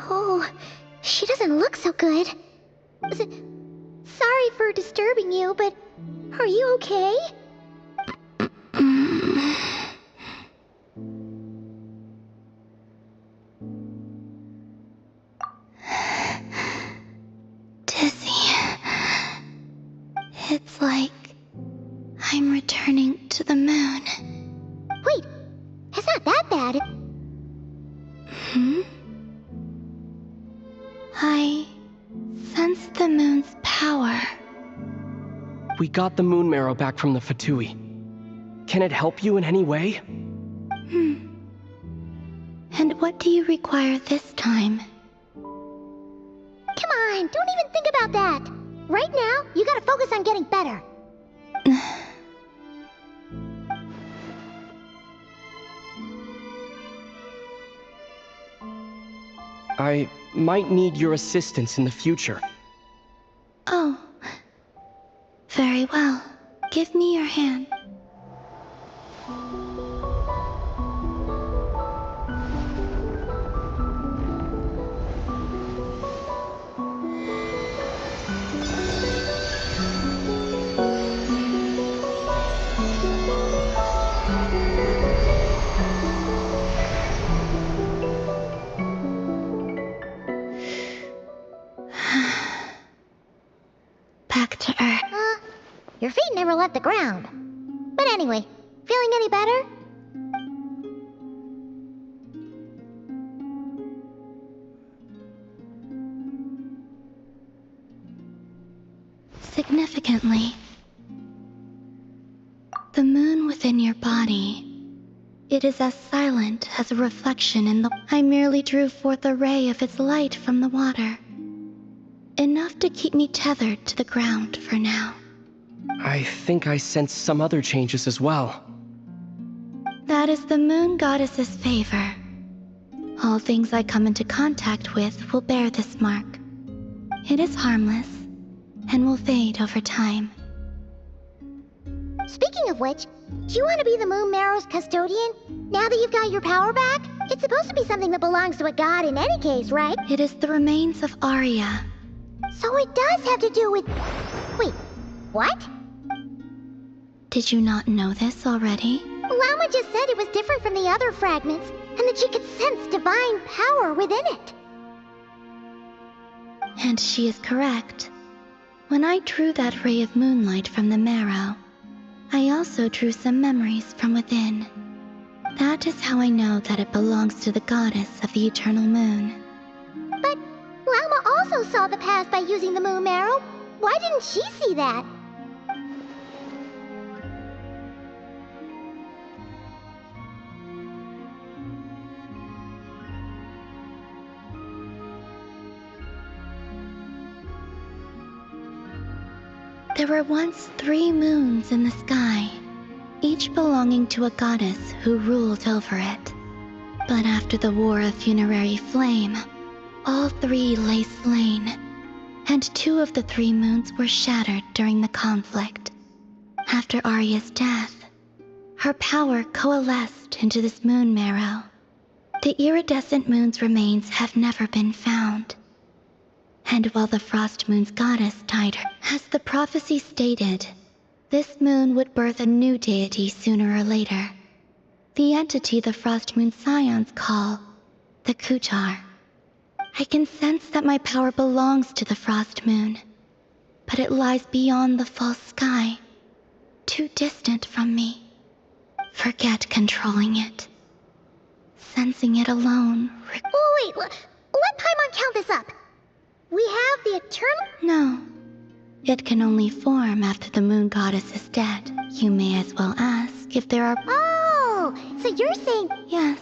Oh, she doesn't look so good. Sorry for disturbing you, but are you okay? Dizzy. It's like I'm returning to the moon. Wait, it's not that bad. I sense the moon's power. We got the moon marrow back from the Fatui. Can it help you in any way? And what do you require this time? Come on, don't even think about that. Right now, you gotta focus on getting better. I might need your assistance in the future. Oh. Very well. Give me your hand. Back to Earth. Your feet never left the ground. But anyway, feeling any better? Significantly, the moon within your body, it is as silent as a reflection in the... I merely drew forth a ray of its light from the water. Enough to keep me tethered to the ground for now. I think I sense some other changes as well. That is the moon goddess's favor. All things I come into contact with will bear this mark. It is harmless, and will fade over time. Speaking of which, do you want to be the moon marrow's custodian? Now that you've got your power back? It's supposed to be something that belongs to a god in any case, right? It is the remains of Arya. So it does have to do with... Wait, what? Did you not know this already? Lama just said it was different from the other fragments, and that she could sense divine power within it. And she is correct. When I drew that ray of moonlight from the marrow, I also drew some memories from within. That is how I know that it belongs to the goddess of the eternal moon. But Lama also saw the past by using the moon marrow. Why didn't she see that? There were once 3 moons in the sky, each belonging to a goddess who ruled over it. But after the War of Funerary Flame, all 3 lay slain, and 2 of the 3 moons were shattered during the conflict. After Arya's death, her power coalesced into this moon marrow. The iridescent moon's remains have never been found. And while the Frost Moon's goddess died her, as the prophecy stated, this moon would birth a new deity sooner or later. The entity the Frost Moon scions call the Kutar. I can sense that my power belongs to the Frost Moon, but it lies beyond the false sky, too distant from me. Forget controlling it. Sensing it alone. Oh wait, let Paimon count this up. We have the eternal... No. It can only form after the moon goddess is dead. You may as well ask if there are... Oh! So you're saying... Yes.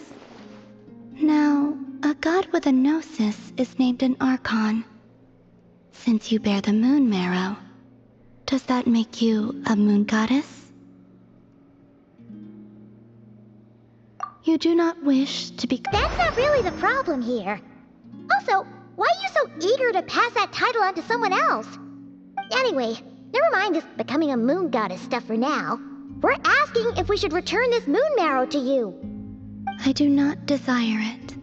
Now, a god with a gnosis is named an Archon. Since you bear the moon marrow, does that make you a moon goddess? You do not wish to be... That's not really the problem here. Also, why are you so eager to pass that title on to someone else? Anyway, never mind this becoming a moon goddess stuff for now. We're asking if we should return this moon marrow to you. I do not desire it.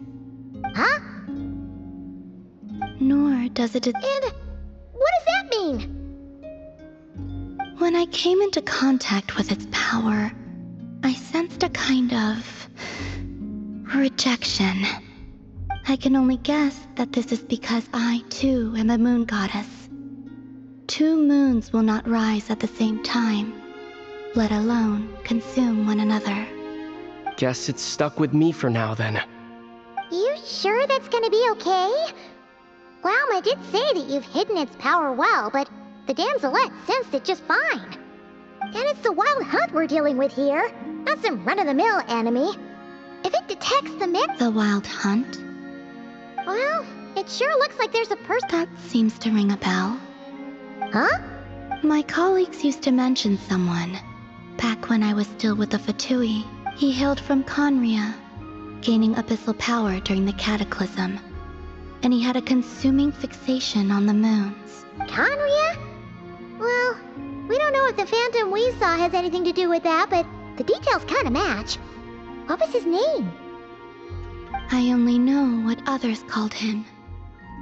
Huh? Nor does it... And what does that mean? When I came into contact with its power, I sensed a kind of... rejection. I can only guess that this is because I, too, am a moon goddess. 2 moons will not rise at the same time, let alone consume one another. Guess it's stuck with me for now, then. You sure that's gonna be okay? Glauma did say that you've hidden its power well, but the damselette sensed it just fine. And it's the wild hunt we're dealing with here, not some run-of-the-mill enemy. If it detects The wild hunt? well, it sure looks like there's a person. That seems to ring a bell. Huh? My colleagues used to mention someone. Back when I was still with the Fatui, he hailed from Conria, gaining abyssal power during the Cataclysm. And he had a consuming fixation on the moons. Conria? Well, we don't know if the phantom we saw has anything to do with that, but the details kinda match. What was his name? I only know what others called him.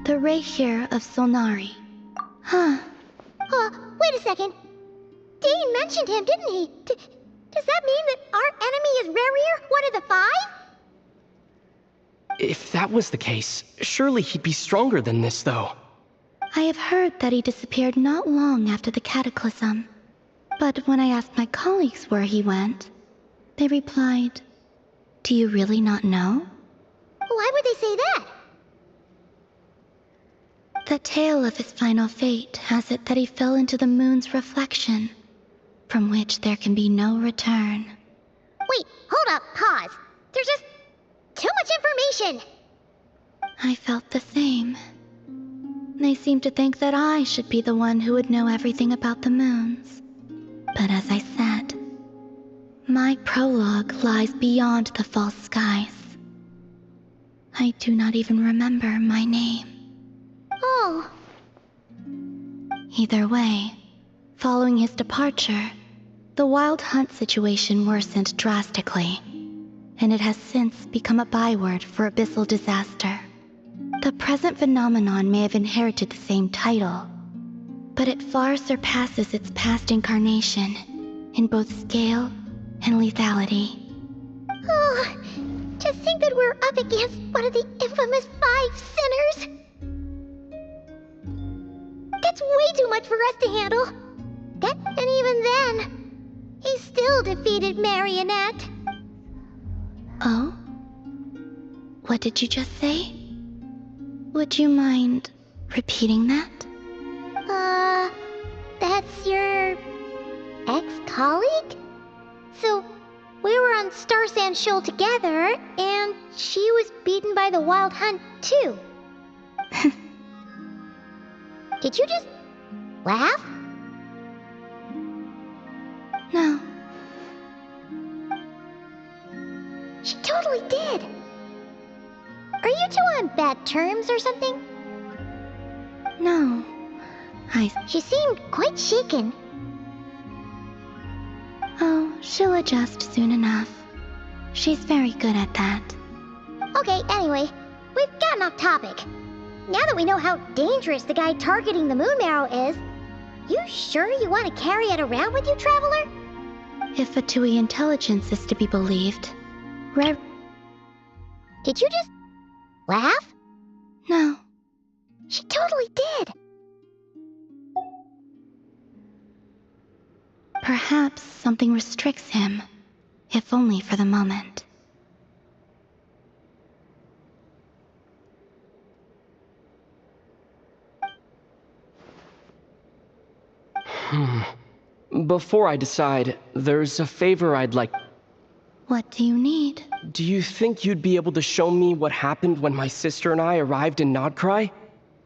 The Reikir of Solnari. Huh. Wait a second. Dean mentioned him, didn't he? Does that mean that our enemy is Rarier, one of the 5? If that was the case, surely he'd be stronger than this, though. I have heard that he disappeared not long after the Cataclysm. But when I asked my colleagues where he went, they replied, "Do you really not know?" Why would they say that? The tale of his final fate has it that he fell into the moon's reflection, from which there can be no return. Wait, hold up, pause. There's just too much information. I felt the same. They seemed to think that I should be the one who would know everything about the moons. But as I said, my prologue lies beyond the false skies. I do not even remember my name. Oh. Either way, following his departure, the wild hunt situation worsened drastically, and it has since become a byword for abyssal disaster. The present phenomenon may have inherited the same title, but it far surpasses its past incarnation in both scale and lethality. Oh, to think that we're up against one of the infamous 5 sinners. That's way too much for us to handle. And even then, he still defeated Marionette. Oh? What did you just say? Would you mind repeating that? That's your ex-colleague? So, we were on Star Sand Shoal together, and she was beaten by the Wild Hunt, too. Did you just laugh? No. She totally did. Are you two on bad terms or something? No. She seemed quite shaken. Oh, she'll adjust soon enough. She's very good at that. Okay, anyway, we've gotten off topic. Now that we know how dangerous the guy targeting the moon marrow is, you sure you want to carry it around with you, Traveler? If Fatui intelligence is to be believed, Did you just laugh? No. She totally did. Perhaps something restricts him, if only for the moment. Before I decide, there's a favor I'd like. What do you need? Do you think you'd be able to show me what happened when my sister and I arrived in Krai?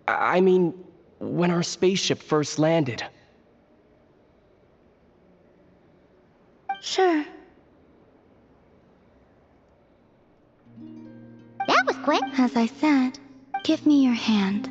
I mean, when our spaceship first landed. Sure. That was quick. As I said, give me your hand.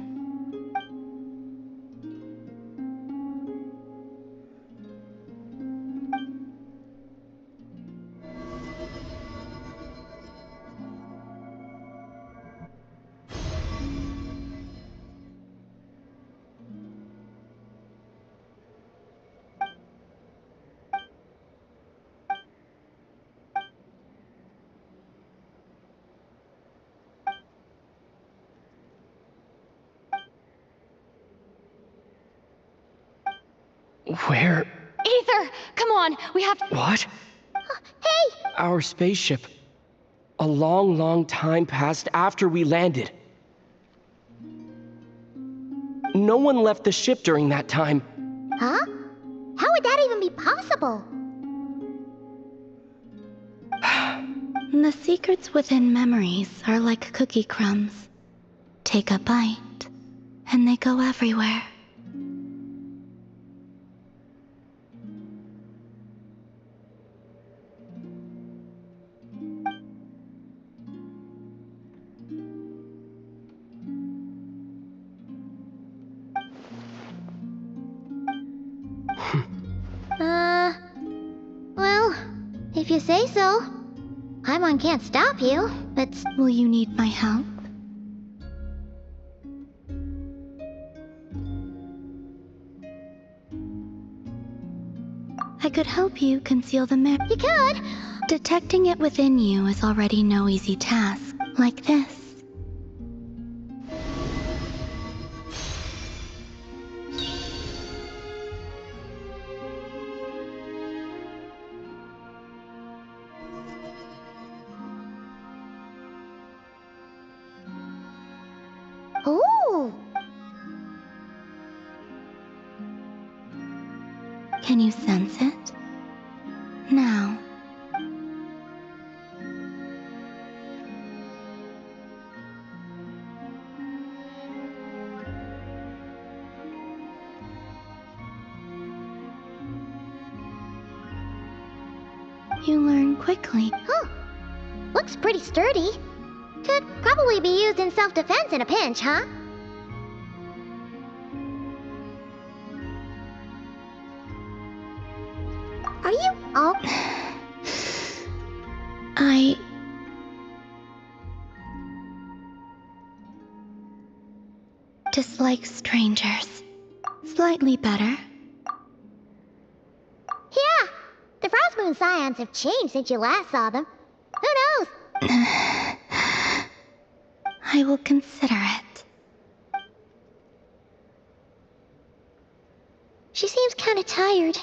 Where? Ether, come on, we have to. What? Hey! Our spaceship. A long, long time passed after we landed. No one left the ship during that time. Huh? How would that even be possible? The secrets within memories are like cookie crumbs. Take a bite, and they go everywhere. Well, if you say so. Paimon can't stop you, but... Will you need my help? I could help you conceal the mirror. You could! Detecting it within you is already no easy task, like this. Ooh! Can you sense it? Now. You learn quickly. Huh. Looks pretty sturdy. Could probably be used in self-defense in a pinch, huh? Are you... Oh. I... dislike strangers. Slightly better. Yeah! The Frostmoon Scions have changed since you last saw them. Who knows? I will consider it. She seems kind of tired.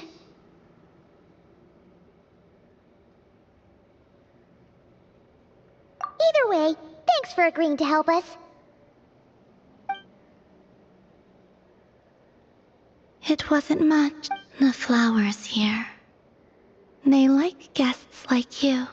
Either way, thanks for agreeing to help us. It wasn't much. The flowers here. They like guests like you.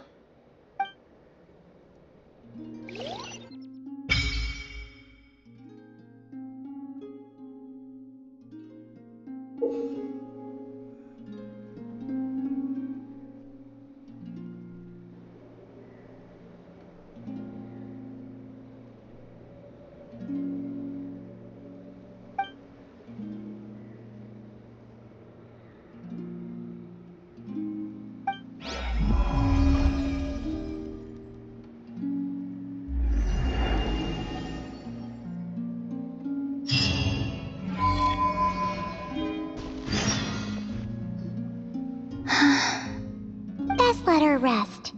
Best let her rest.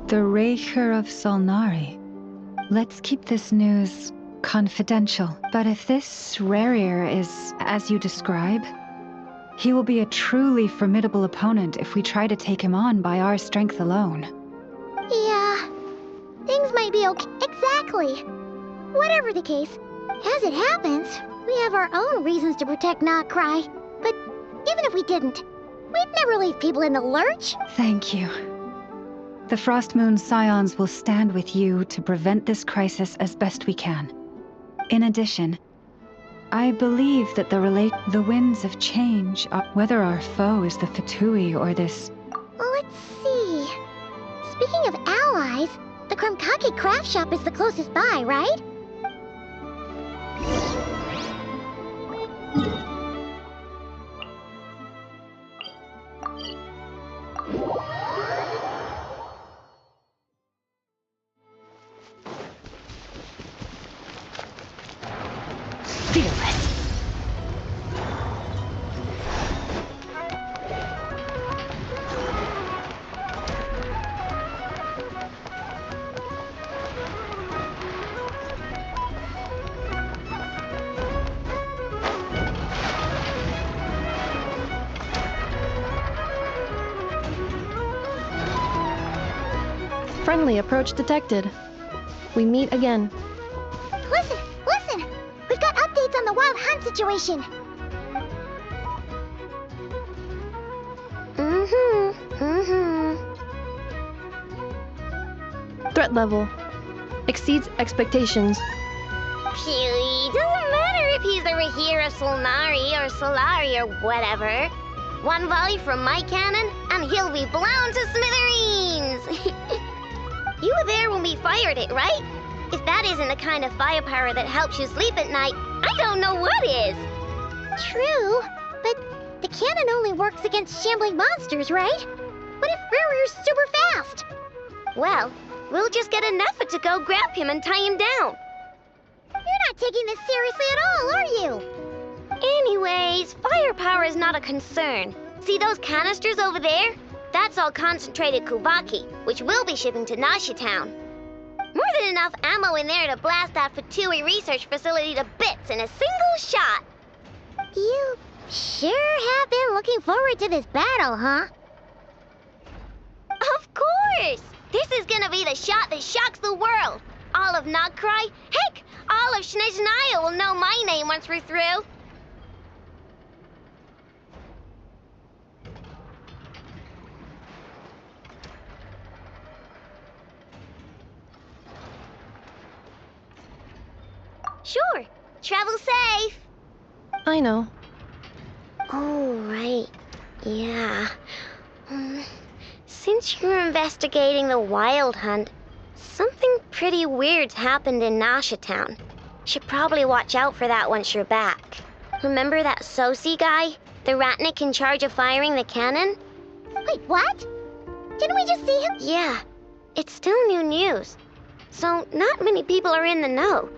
The Raker of Solnari. Let's keep this news confidential. But if this Rarier is as you describe, he will be a truly formidable opponent if we try to take him on by our strength alone. Yeah, things might be okay. Exactly. Whatever the case, as it happens, we have our own reasons to protect Krai. But even if we didn't, we'd never leave people in the lurch. Thank you. The Frostmoon Scions will stand with you to prevent this crisis as best we can. In addition, I believe that the winds of change, whether our foe is the Fatui or this... Let's see. Speaking of allies, the Krumkake craft shop is the closest by, right? Fearless. Friendly approach detected. We meet again. Listen! We've got updates on the wild hunt situation. Threat level exceeds expectations. Phew, doesn't matter if he's the Rahira Solnari or Solari or whatever. One volley from my cannon, and he'll be blown to smithereens! You were there when we fired it, right? If that isn't the kind of firepower that helps you sleep at night, I don't know what is! True, but the cannon only works against shambling monsters, right? What if Rarier's super fast? Well, we'll just get enough to go grab him and tie him down. You're not taking this seriously at all, are you? Anyways, firepower is not a concern. See those canisters over there? That's all concentrated Kuvaki, which we'll be shipping to Nasha Town. More than enough ammo in there to blast that Fatui research facility to bits in a single shot. You sure have been looking forward to this battle, huh? Of course! This is gonna be the shot that shocks the world. All of Krai, heck, all of Snezhnaya will know my name once we're through. Sure. Travel safe. I know. Oh, right. Yeah. Since you're investigating the Wild Hunt, something pretty weird's happened in Nasha Town. Should probably watch out for that once you're back. Remember that Sosi guy? The Ratnik in charge of firing the cannon? Wait, what? Didn't we just see him? Yeah. It's still new news. So not many people are in the know.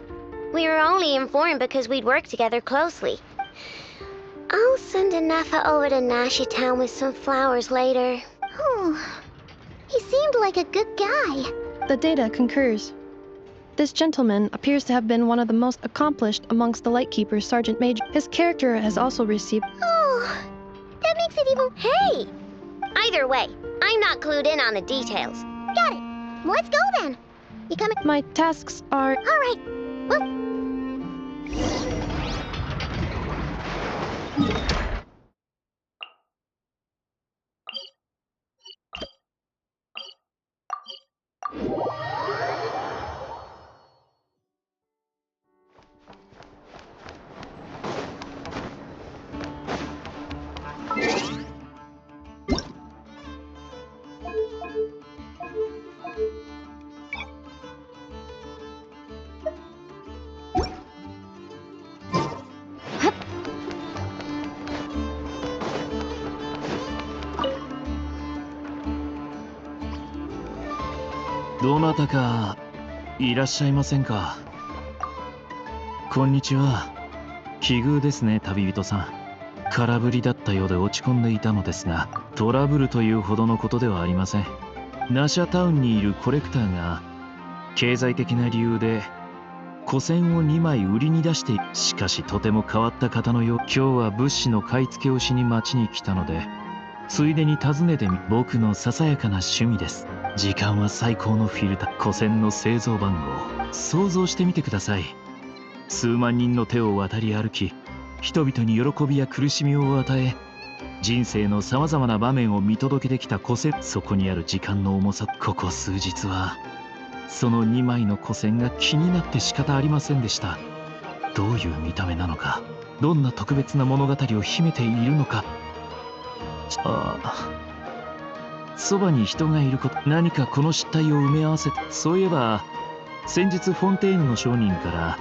We were only informed because we'd worked together closely. I'll send Anafa over to Nasha Town with some flowers later. Oh, he seemed like a good guy. The data concurs. This gentleman appears to have been one of the most accomplished amongst the Lightkeepers, Sergeant Major. His character has also received... Oh, that makes it even... Hey! Either way, I'm not clued in on the details. Got it. Let's go then. You coming? My tasks are... All right. Well...どなたかいらっしゃいませんか。こんにちは。奇遇ですね、旅人さん。空振りだったようで落ち込んでいたのですが、トラブルというほどのことではありません。ナシャタウンにいるコレクターが経済的な理由で古銭を2枚売りに出して、しかしとても変わった方のよう。今日は物資の買い付けをしに町に来たので、ついでに訪ねてみ。僕のささやかな趣味です。時間は最高のフィルター。古銭の製造番号、想像してみてください。数万人の手を渡り歩き、人々に喜びや苦しみを与え、人生のさまざまな場面を見届けてきた古銭。そこにある時間の重さ。ここ数日はその2枚の古銭が気になって仕方ありませんでした。どういう見た目なのか、どんな特別な物語を秘めているのか。ああ、そばに人がいること、何かこの失態を埋め合わせて。そういえば先日フォンテーヌの商人から、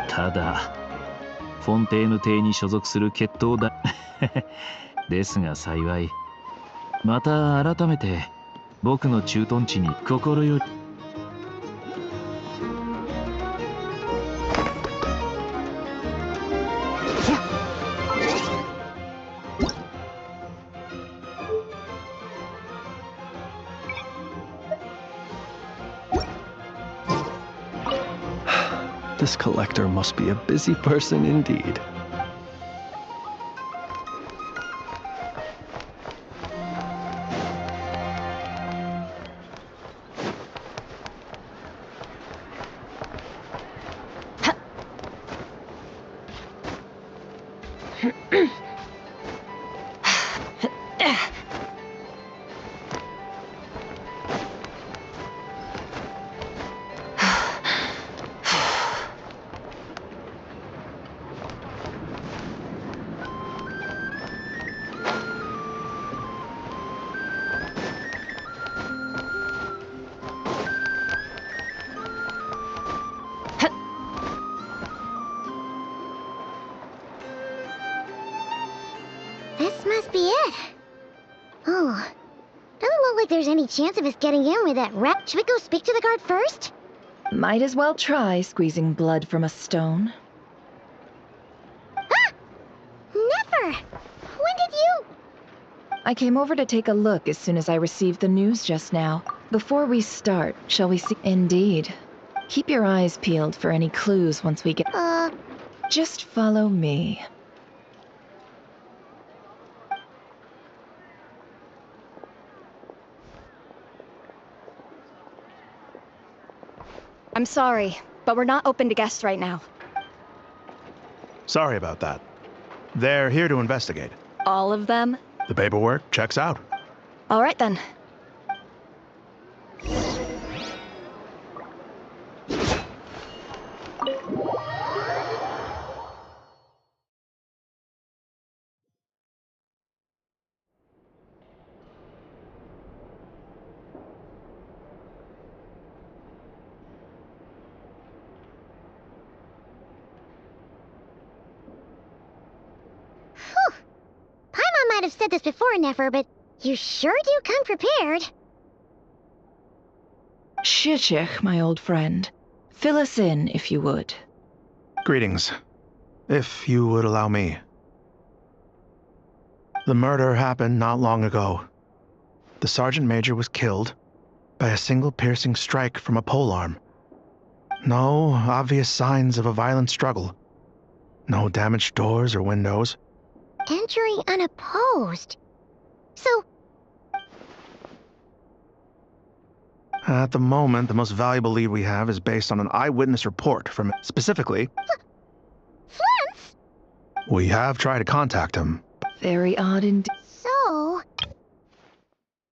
ただフォンテーヌ邸に所属する血統だですが幸い、また改めて僕の駐屯地に心より。This collector must be a busy person indeed. This must be it. Oh, doesn't look like there's any chance of us getting in with that rat. Should we go speak to the guard first? Might as well try squeezing blood from a stone. Ah! Never! When did you? I came over to take a look as soon as I received the news just now. Before we start, shall we see? Indeed. Keep your eyes peeled for any clues once we get... Just follow me. I'm sorry, but we're not open to guests right now. Sorry about that. They're here to investigate. All of them? The paperwork checks out. All right then. Paimon might have said this before, Nefer, but you sure do come prepared. Shishich, my old friend. Fill us in, if you would. Greetings. If you would allow me. The murder happened not long ago. The Sergeant Major was killed by a single piercing strike from a polearm. No obvious signs of a violent struggle. No damaged doors or windows. Entering unopposed. So... At the moment, the most valuable lead we have is based on an eyewitness report from... Specifically... Flint's? We have tried to contact him. Very odd indeed. So...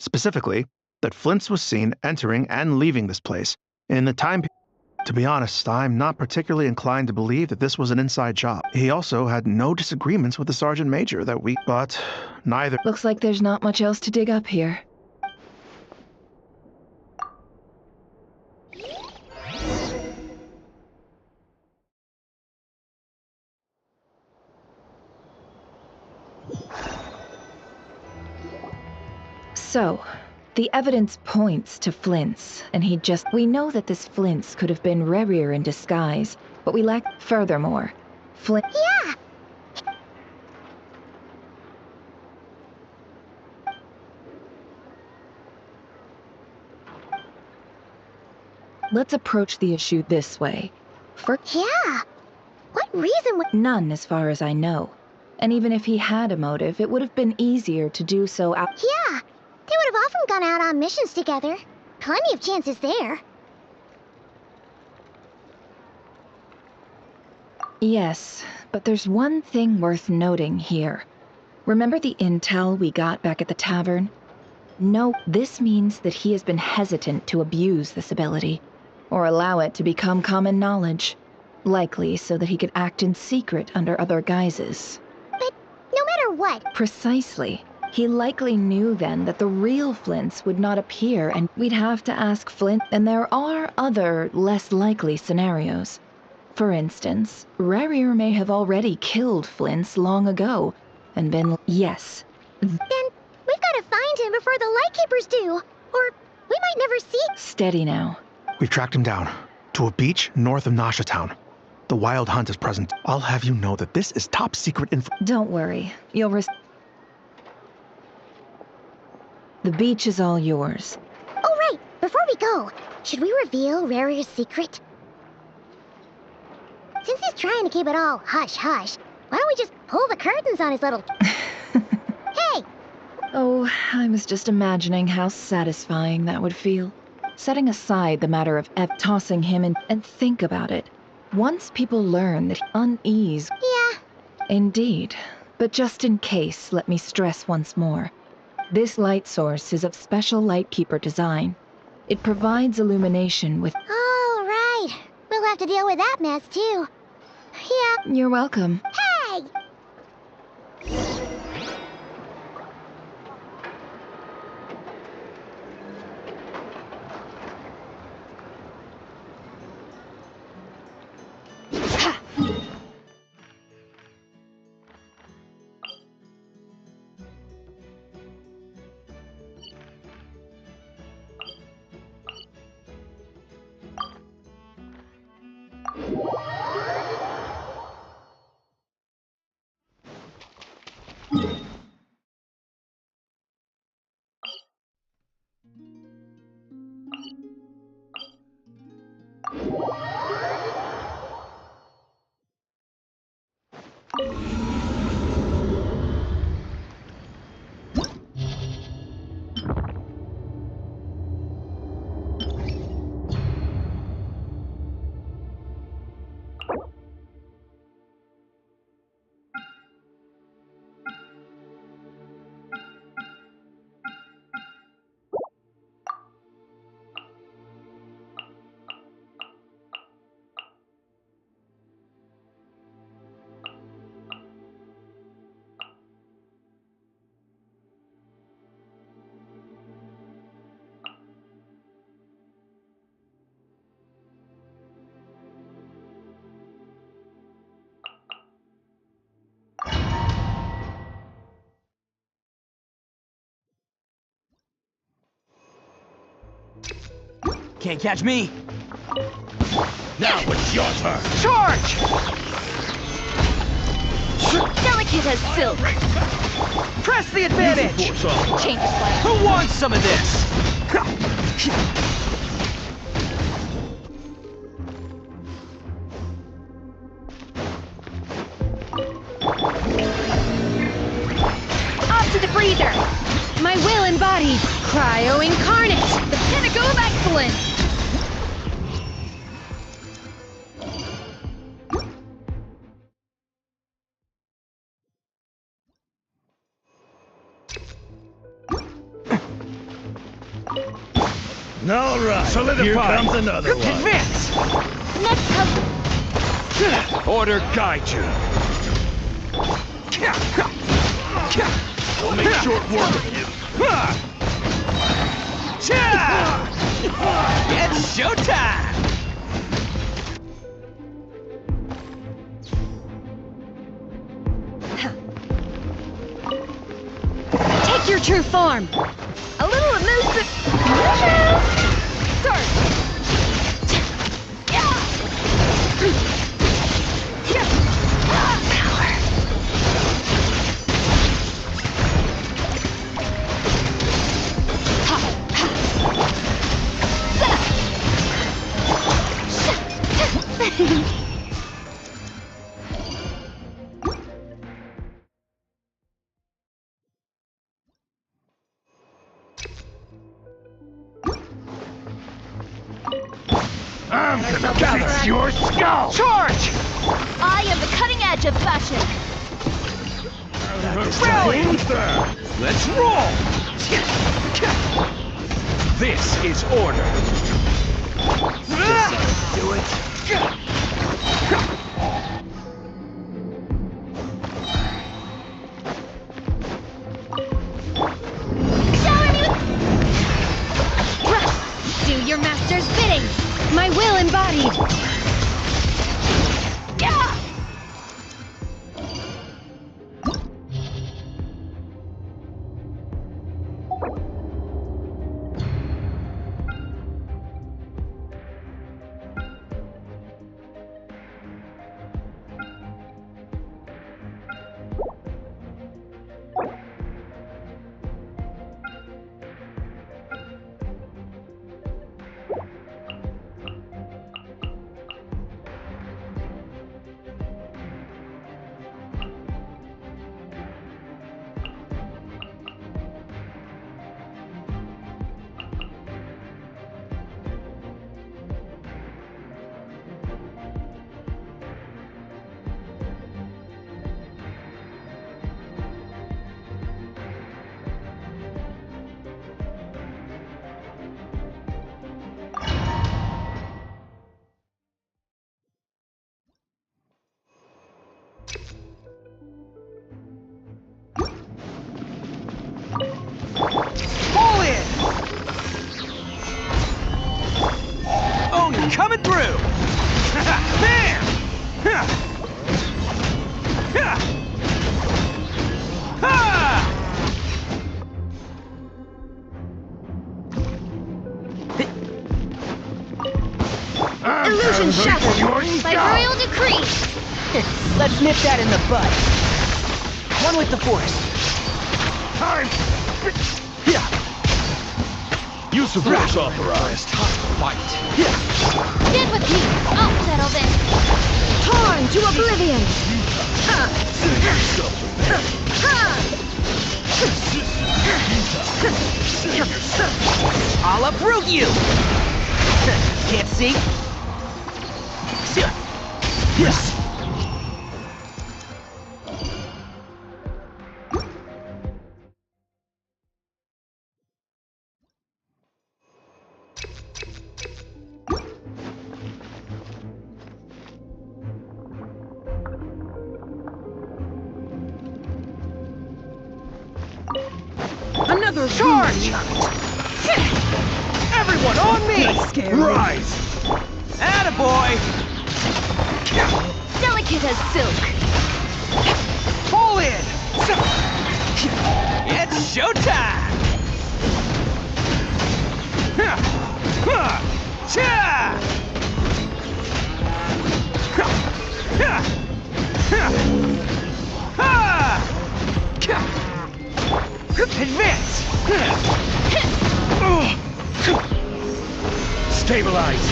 Specifically, that Flint's was seen entering and leaving this place in the time... To be honest, I'm not particularly inclined to believe that this was an inside job. He also had no disagreements with the Sergeant Major that we... But neither... Looks like there's not much else to dig up here. So, the evidence points to Flint's, and he just... We know that this Flint's could have been Rerir in disguise, but we lack... Furthermore, Flint... Yeah! Let's approach the issue this way. Yeah. What reason would... None, as far as I know. And even if he had a motive, it would have been easier to do so out... Yeah. They would have often gone out on missions together. Plenty of chances there. Yes, but there's one thing worth noting here. Remember the intel we got back at the tavern? No, this means that he has been hesitant to abuse this ability, or allow it to become common knowledge. Likely so that he could act in secret under other guises. But no matter what... Precisely. He likely knew then that the real Flints would not appear and we'd have to ask Flint, and there are other, less likely scenarios. For instance, Rarir may have already killed Flints long ago, and been... Yes. Then we've got to find him before the Lightkeepers do, or we might never see... Steady now. We've tracked him down, to a beach north of Nasha Town. The Wild Hunt is present. I'll have you know that this is top secret info. Don't worry, you'll The beach is all yours. Oh right, before we go, should we reveal Rarir's secret? Since he's trying to keep it all hush-hush, why don't we just pull the curtains on his little... Hey! Oh, I was just imagining how satisfying that would feel. Setting aside the matter of tossing him in, and think about it. Once people learn that unease... Yeah. Indeed. But just in case, let me stress once more. This light source is of special Lightkeeper design. It provides illumination with... Oh, right. We'll have to deal with that mess, too. Yeah. You're welcome. Hey! Can't catch me. Now it's your turn. Charge! Delicate as silk. Press the advantage! Change of plan. Who wants some of this? Off to the freezer! My will embodied. Cryo incarnate. The pinnacle of excellence. All right. Solidify. Here comes another one. Advance! Next up... Order guide you. We'll make short work of you. It's showtime! Take your true form. A little elusive. Start. I'm gonna fix your skull! Charge! I am the cutting edge of fashion. Rally! Let's roll! This is order. Do it. Do your master's bidding. My will embodied. Pull in! Oh, you're coming through! Bam! Illusion shattered by royal decree. Let's nip that in the bud. One with the force. Time! Use of force authorized. Fight. Get with me. I'll settle this. Torn to oblivion. I'll uproot you! Can't see? Yes. Another charge! Everyone on me! Rise! Attaboy! Delicate as silk. Pull in! It's showtime! Advance! Stabilize!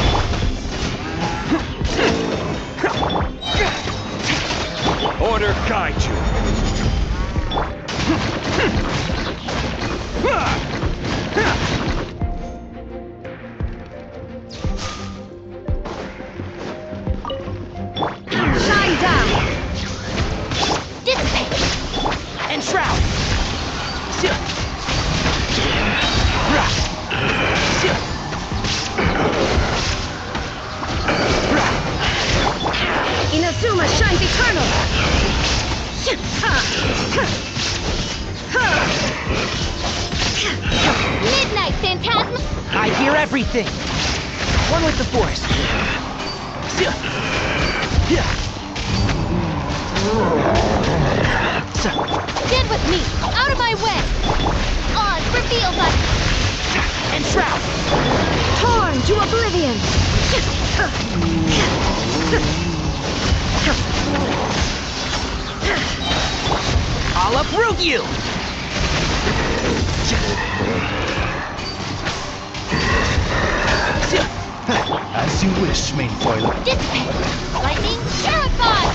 Order guide you! Shine down. Dissipate. Enshroud! Inazuma shines eternal. Midnight Phantasma. I hear everything. One with the force. Get with me. Out of my way. Oz reveals us. Enshroud! Torn to oblivion. I'll uproot you! As As you wish, main foiler. Dissipate! Lightning purified!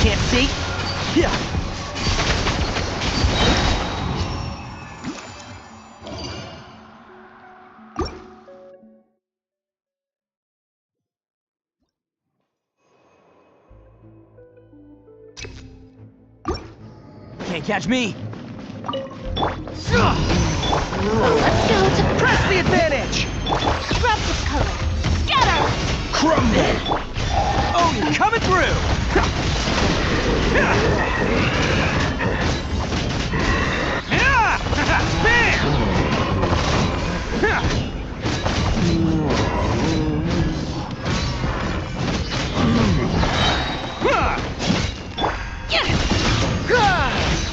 Can't see? Yeah. Can't catch me. Let's go to Press the advantage! disruptive color. Scatter! Crumble! Oh, you're coming through!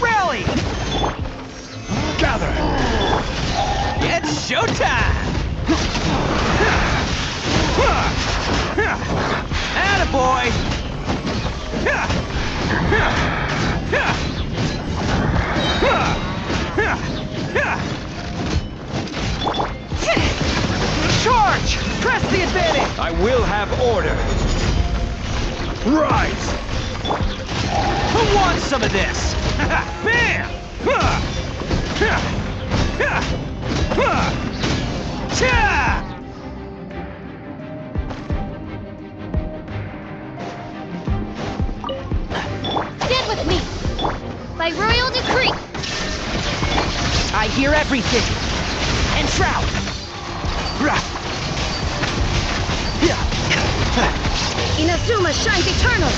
Rally! Gather! It's showtime! Attaboy! Charge! Press the advantage! I will have order. Rise! Who wants some of this? Bam! Cha! Stand with me! By royal decree! I hear everything! Enshroud! Inazuma shines eternal!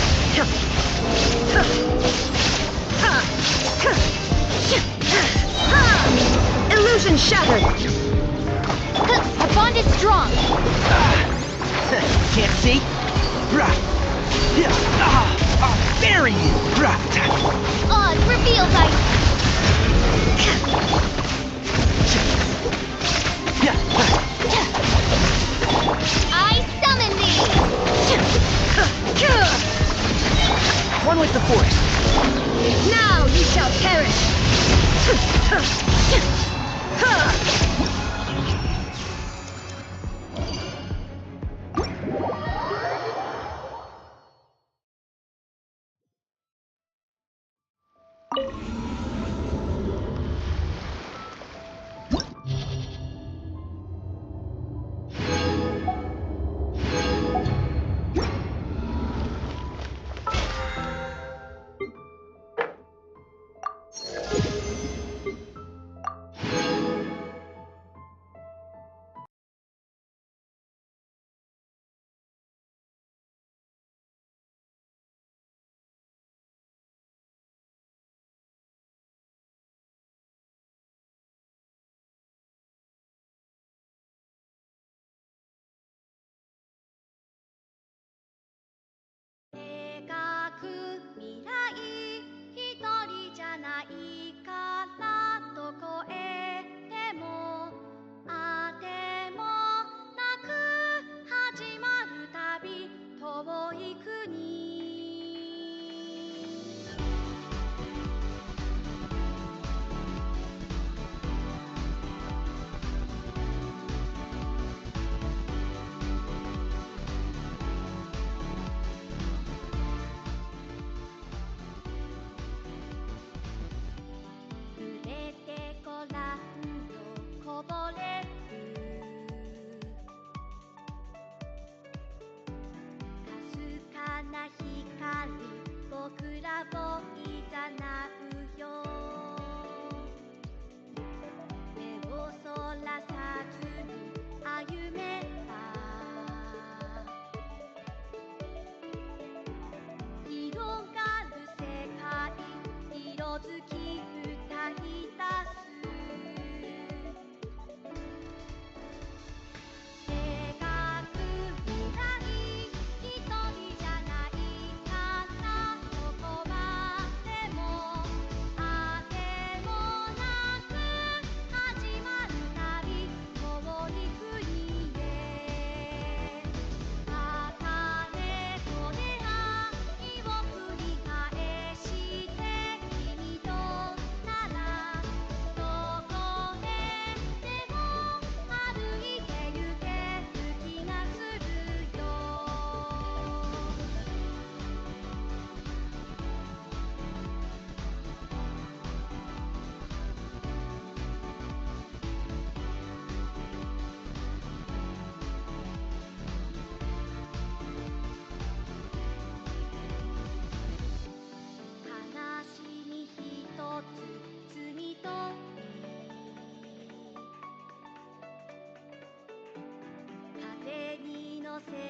Illusion shattered! Our bond is strong! Can't see? I'll bury you! Oz revealed by... I summon thee! One with the force. Now you shall perish!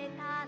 did not